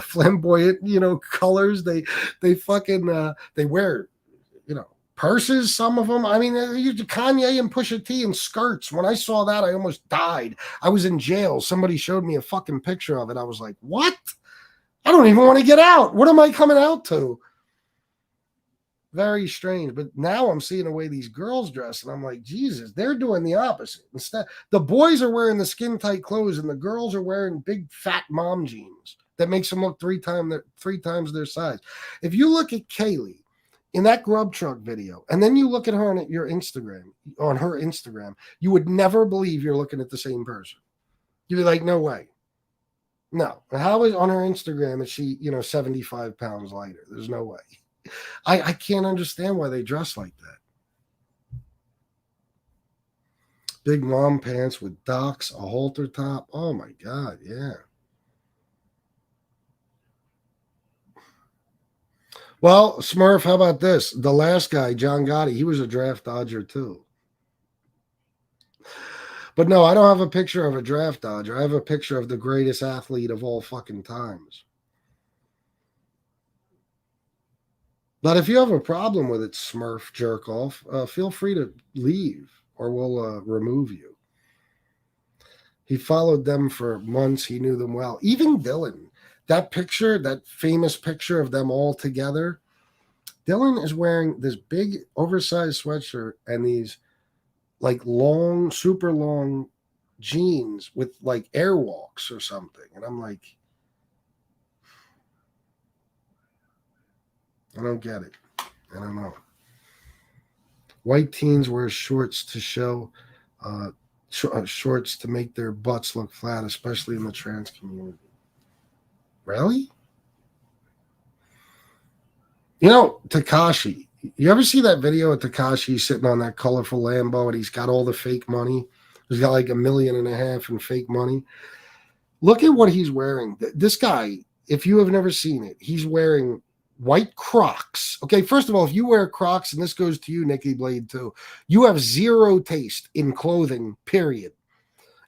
flamboyant, colors. They fucking, they wear, purses, some of them. I mean, Kanye and Pusha T in skirts. When I saw that, I almost died. I was in jail. Somebody showed me a fucking picture of it. I was like, what? I don't even want to get out. What am I coming out to? Very strange. But now I'm seeing the way these girls dress, and I'm like, Jesus, they're doing the opposite. Instead, the boys are wearing the skin tight clothes, and the girls are wearing big fat mom jeans that makes them look three times their size. If you look at Kaylee in that grub truck video, and then you look at her on her Instagram, you would never believe you're looking at the same person. You'd be like, no way. No. How is on her Instagram is she, 75 pounds lighter? There's no way. I can't understand why they dress like that. Big mom pants with docks, a halter top. Oh my God, yeah. Well, Smurf, how about this? The last guy, John Gotti, he was a draft dodger too. But no, I don't have a picture of a draft dodger. I have a picture of the greatest athlete of all fucking times. But if you have a problem with it, Smurf jerk off, feel free to leave or we'll remove you. He followed them for months. He knew them well. Even Dylan, that picture, that famous picture of them all together, Dylan is wearing this big oversized sweatshirt and these like long, super long jeans with like airwalks or something. And I'm like, I don't get it. I don't know. White teens wear shorts to show, shorts to make their butts look flat, especially in the trans community. Really? You know, Tekashi. You ever see that video of Tekashi sitting on that colorful Lambo and he's got all the fake money? He's got like $1.5 million in fake money. Look at what he's wearing. This guy, if you have never seen it, he's wearing white Crocs. Okay, first of all, if you wear Crocs, and this goes to you, Nikki Blade, too, you have zero taste in clothing, period.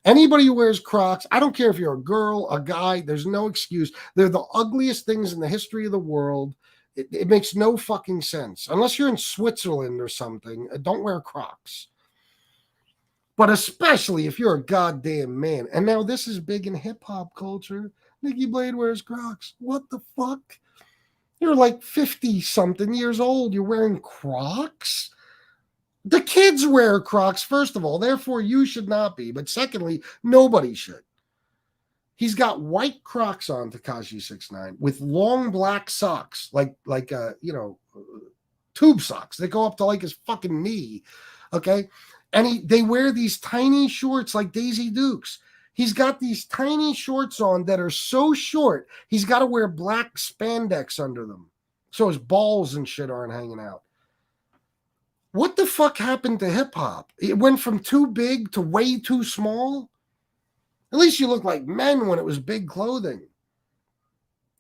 Anybody who wears Crocs, I don't care if you're a girl, a guy, there's no excuse. They're the ugliest things in the history of the world. It makes no fucking sense. Unless you're in Switzerland or something, don't wear Crocs. But especially if you're a goddamn man. And now this is big in hip-hop culture. Nikki Blade wears Crocs. What the fuck? You're like 50-something years old. You're wearing Crocs? The kids wear Crocs, first of all. Therefore, you should not be. But secondly, nobody should. He's got white Crocs on, Tekashi 6ix9ine, with long black socks, like tube socks. They go up to like his fucking knee, okay? And they wear these tiny shorts like Daisy Dukes. He's got these tiny shorts on that are so short, he's got to wear black spandex under them so his balls and shit aren't hanging out. What the fuck happened to hip-hop? It went from too big to way too small? At least you look like men when it was big clothing.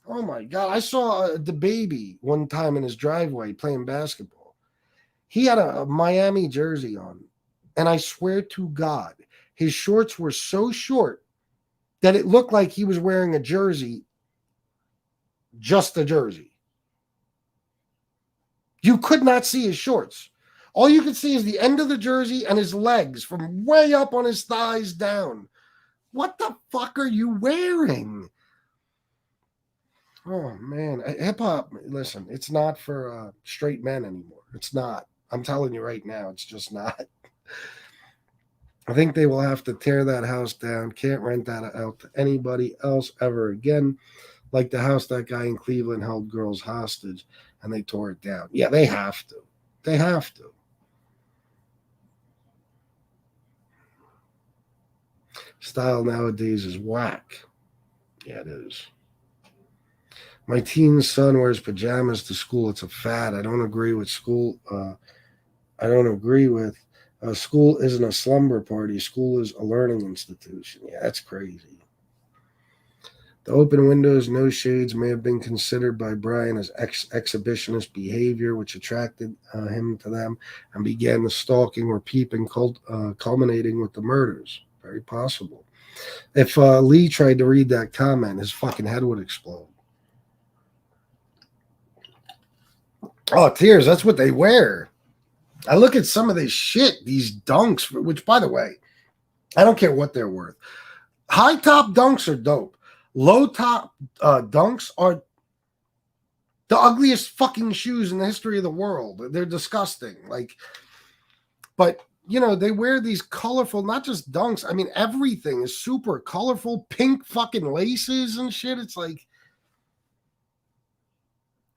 Oh my God. I saw the baby one time in his driveway playing basketball. He had a Miami jersey on. And I swear to God, his shorts were so short that it looked like he was wearing a jersey, just a jersey. You could not see his shorts. All you could see is the end of the jersey and his legs from way up on his thighs down. What the fuck are you wearing? Oh, man. Hip-hop, listen, it's not for straight men anymore. It's not. I'm telling you right now, it's just not. I think they will have to tear that house down. Can't rent that out to anybody else ever again. Like the house that guy in Cleveland held girls hostage, and they tore it down. Yeah, they have to. They have to. Style nowadays is whack. Yeah, it is. My teen son wears pajamas to school. It's a fad. I don't agree with school. School isn't a slumber party. School is a learning institution. Yeah, that's crazy. The open windows, no shades may have been considered by Brian as exhibitionist behavior, which attracted him to them and began the stalking or peeping, culminating with the murders. Very possible. If Lee tried to read that comment, his fucking head would explode. Oh, tears. That's what they wear. I look at some of this shit, these dunks, which, by the way, I don't care what they're worth. High top dunks are dope. Low top dunks are the ugliest fucking shoes in the history of the world. They're disgusting. But they wear these colorful, not just dunks. I mean, everything is super colorful, pink fucking laces and shit. It's like,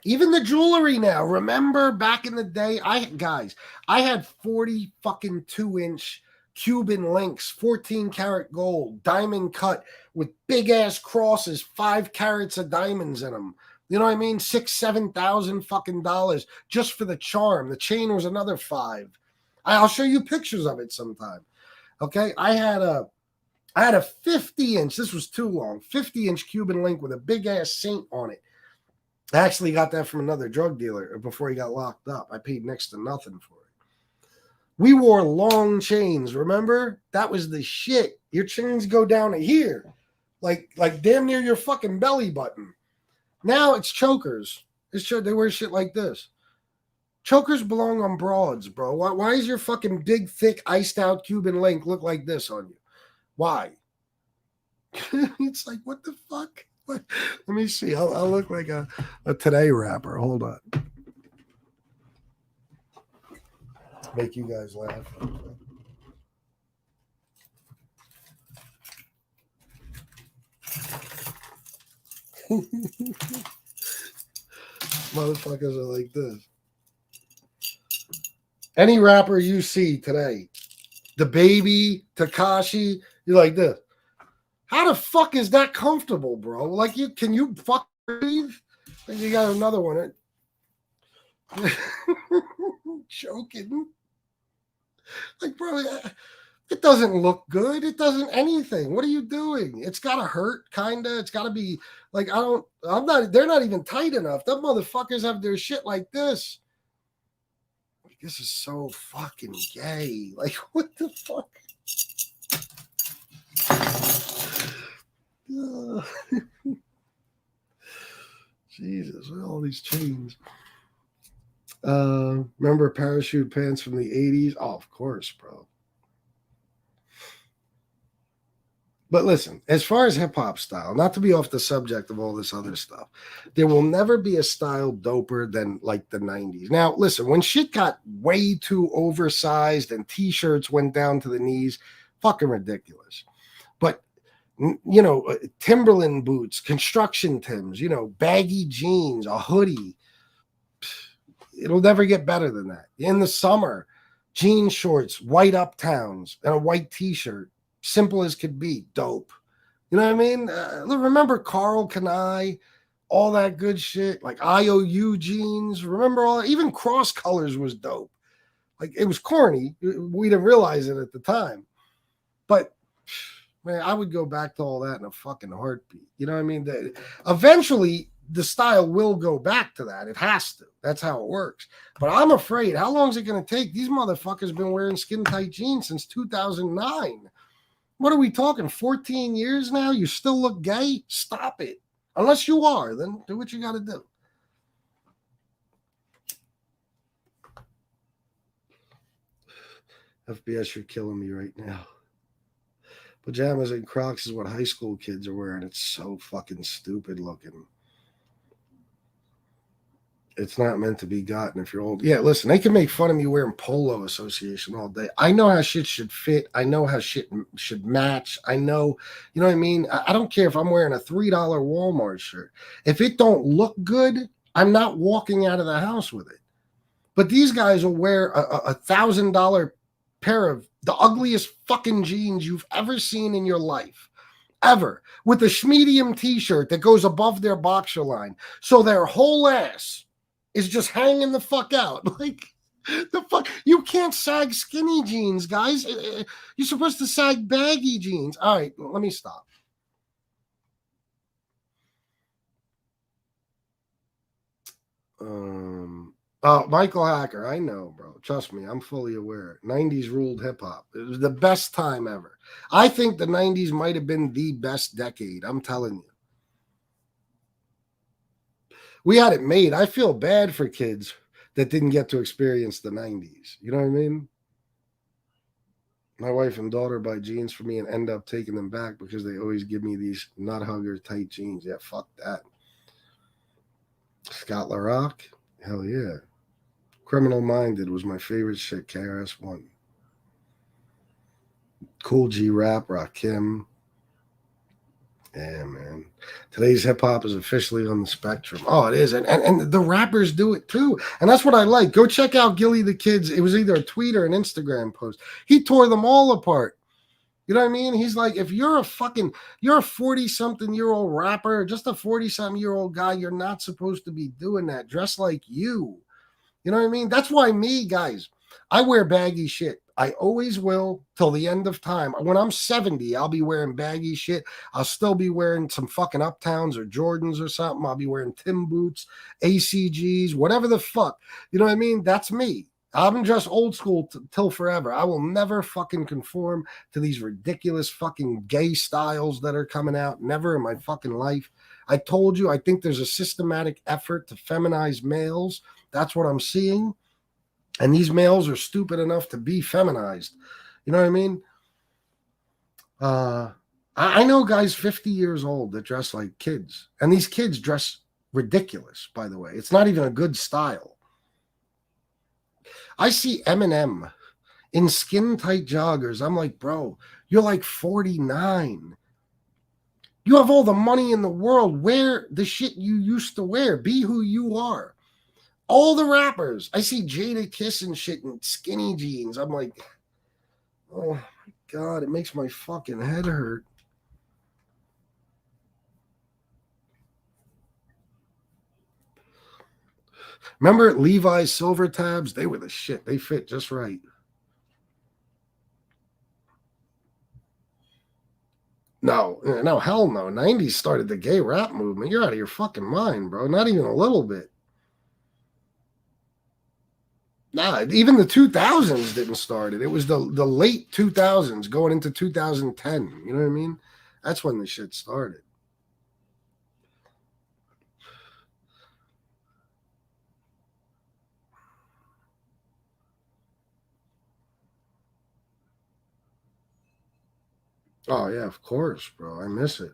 even the jewelry now. Remember back in the day, I had 40 fucking 2-inch Cuban links, 14 karat gold, diamond cut with big ass crosses, 5 carats of diamonds in them. You know what I mean? $6,000-$7,000 fucking dollars just for the charm. The chain was another $5,000. I'll show you pictures of it sometime. Okay, I had a 50-inch. This was too long. 50-inch Cuban link with a big ass saint on it. I actually got that from another drug dealer before he got locked up. I paid next to nothing for it. We wore long chains, remember? That was the shit. Your chains go down to here, like damn near your fucking belly button. Now it's chokers. They wear shit like this. Chokers belong on broads, bro. Why is your fucking big, thick, iced out Cuban link look like this on you? Why? It's like, what the fuck? What? Let me see. I'll look like a Today rapper. Hold on. Make you guys laugh. Motherfuckers are like this. Any rapper you see today, the Baby, Tekashi, you're like this. How the fuck is that comfortable, bro? Like, can you fuck breathe? And you got another one. Choking. Like, bro, it doesn't look good. It doesn't anything. What are you doing? It's gotta hurt, kinda. It's gotta be like, they're not even tight enough. Them motherfuckers have their shit like this. Like, this is so fucking gay. Like, what the fuck? Jesus, what are all these chains? Remember parachute pants from the 80s? Oh, of course, bro. But listen, as far as hip-hop style, not to be off the subject of all this other stuff, there will never be a style doper than like the 90s. Now, listen, when shit got way too oversized and t-shirts went down to the knees, fucking ridiculous. But, you know, Timberland boots, construction Tims, you know, baggy jeans, a hoodie, it'll never get better than that. In the summer, jean shorts, white Uptowns, and a white t-shirt. Simple as could be. Dope. You know what I mean? Remember Carl Kanai, all that good shit, like IOU jeans. Remember all, even cross colors was dope. Like, it was corny. We didn't realize it at the time. But, man, I would go back to all that in a fucking heartbeat. You know what I mean? Eventually, the style will go back to that. It has to. That's how it works. But I'm afraid, how long is it going to take? These motherfuckers been wearing skin-tight jeans since 2009. What are we talking, 14 years now? You still look gay? Stop it. Unless you are, then do what you got to do. FBS, you're killing me right now. Pajamas and Crocs is what high school kids are wearing. It's so fucking stupid looking. It's not meant to be gotten if you're old. Yeah, listen, they can make fun of me wearing Polo Association all day. I know how shit should fit. I know how shit should match. I know, you know what I mean? I don't care if I'm wearing a $3 Walmart shirt. If it don't look good, I'm not walking out of the house with it. But these guys will wear a $1,000 pair of the ugliest fucking jeans you've ever seen in your life. Ever. With a schmedium t-shirt that goes above their boxer line. So their whole ass is just hanging the fuck out. Like, the fuck? You can't sag skinny jeans, guys. You're supposed to sag baggy jeans. All right, let me stop. Michael Hacker, I know, bro. Trust me, I'm fully aware. 90s ruled hip-hop. It was the best time ever. I think the 90s might have been the best decade. I'm telling you. We had it made. I feel bad for kids that didn't get to experience the 90s. You know what I mean? My wife and daughter buy jeans for me and end up taking them back because they always give me these nut hugger tight jeans. Yeah, fuck that. Scott LaRock? Hell yeah. Criminal Minded was my favorite shit. KRS-One. Cool G Rap, Rakim. Yeah, man. Today's hip-hop is officially on the spectrum. Oh, it is. And the rappers do it too. And that's what I like. Go check out Gilly the Kid's. It was either a tweet or an Instagram post. He tore them all apart. You know what I mean? He's like, if you're a 40-something-year-old rapper, just a 40-something-year-old guy, you're not supposed to be doing that. Dress like you. You know what I mean? That's why me, guys, I wear baggy shit. I always will till the end of time. When I'm 70, I'll be wearing baggy shit. I'll still be wearing some fucking Uptowns or Jordans or something. I'll be wearing Tim boots, ACGs, whatever the fuck. You know what I mean? That's me. I'm just old school till forever. I will never fucking conform to these ridiculous fucking gay styles that are coming out. Never in my fucking life. I told you, I think there's a systematic effort to feminize males. That's what I'm seeing. And these males are stupid enough to be feminized. You know what I mean? I know guys 50 years old that dress like kids. And these kids dress ridiculous, by the way. It's not even a good style. I see Eminem in skin-tight joggers. I'm like, bro, you're like 49. You have all the money in the world. Wear the shit you used to wear. Be who you are. All the rappers. I see Jada kissing shit in skinny jeans. I'm like, oh my God, it makes my fucking head hurt. Remember Levi's silver tabs? They were the shit. They fit just right. No, hell no. 90s started the gay rap movement. You're out of your fucking mind, bro. Not even a little bit. Nah, even the 2000s didn't start it. It was the late 2000s going into 2010. You know what I mean? That's when the shit started. Oh, yeah, of course, bro. I miss it.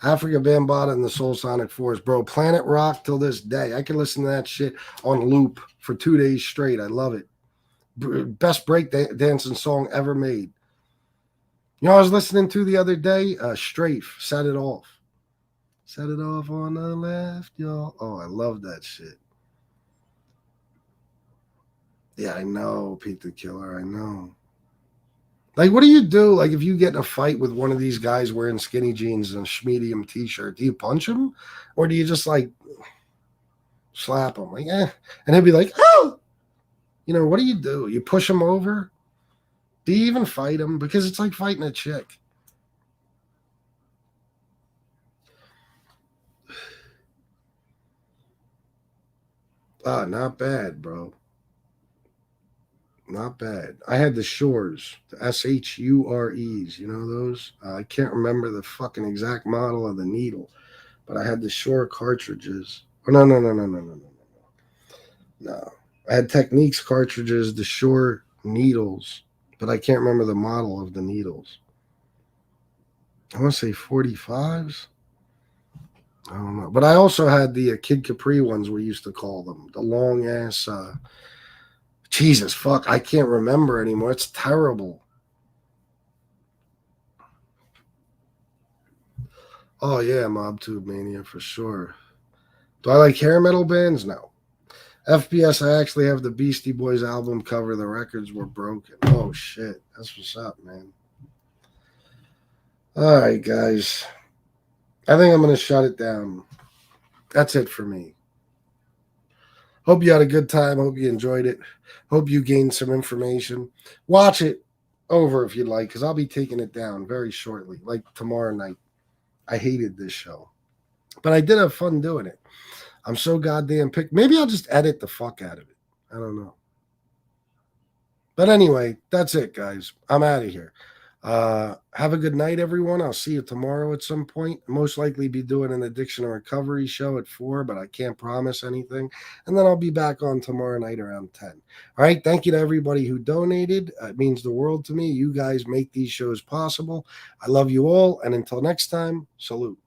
Africa Bambaataa and the Soul Sonic Force, bro. Planet Rock till this day. I can listen to that shit on loop for 2 days straight. I love it. Best break dancing song ever made. You know, I was listening to the other day, Strafe, Set It Off. Set it off on the left, y'all. Oh, I love that shit. Yeah, I know, Pete the Killer. I know. Like, what do you do? Like, if you get in a fight with one of these guys wearing skinny jeans and a schmedium t-shirt, do you punch him? Or do you just, like, slap him? Like, eh. And he'll be like, oh! You know, what do? You push him over? Do you even fight him? Because it's like fighting a chick. Ah, not bad, bro. Not bad. I had the Shores, the SHUREs. You know those? I can't remember the fucking exact model of the needle, but I had the Shore cartridges. Oh, no. I had Techniques cartridges, the Shore needles, but I can't remember the model of the needles. I want to say 45s. I don't know. But I also had the Kid Capri ones, we used to call them. The long ass. Jesus, fuck. I can't remember anymore. It's terrible. Oh, yeah, MobTube Mania for sure. Do I like hair metal bands? No. FPS, I actually have the Beastie Boys album cover. The records were broken. Oh, shit. That's what's up, man. All right, guys. I think I'm going to shut it down. That's it for me. Hope you had a good time. Hope you enjoyed it. Hope you gained some information. Watch it over if you'd like, because I'll be taking it down very shortly, like tomorrow night. I hated this show, but I did have fun doing it. I'm so goddamn picked. Maybe I'll just edit the fuck out of it. I don't know. But anyway, that's it, guys. I'm out of here. Have a good night, everyone. I'll see you tomorrow at some point. Most likely be doing an addiction and recovery show at 4, but I can't promise anything. And then I'll be back on tomorrow night around 10. All right. Thank you to everybody who donated. It means the world to me. You guys make these shows possible. I love you all. And until next time, salute.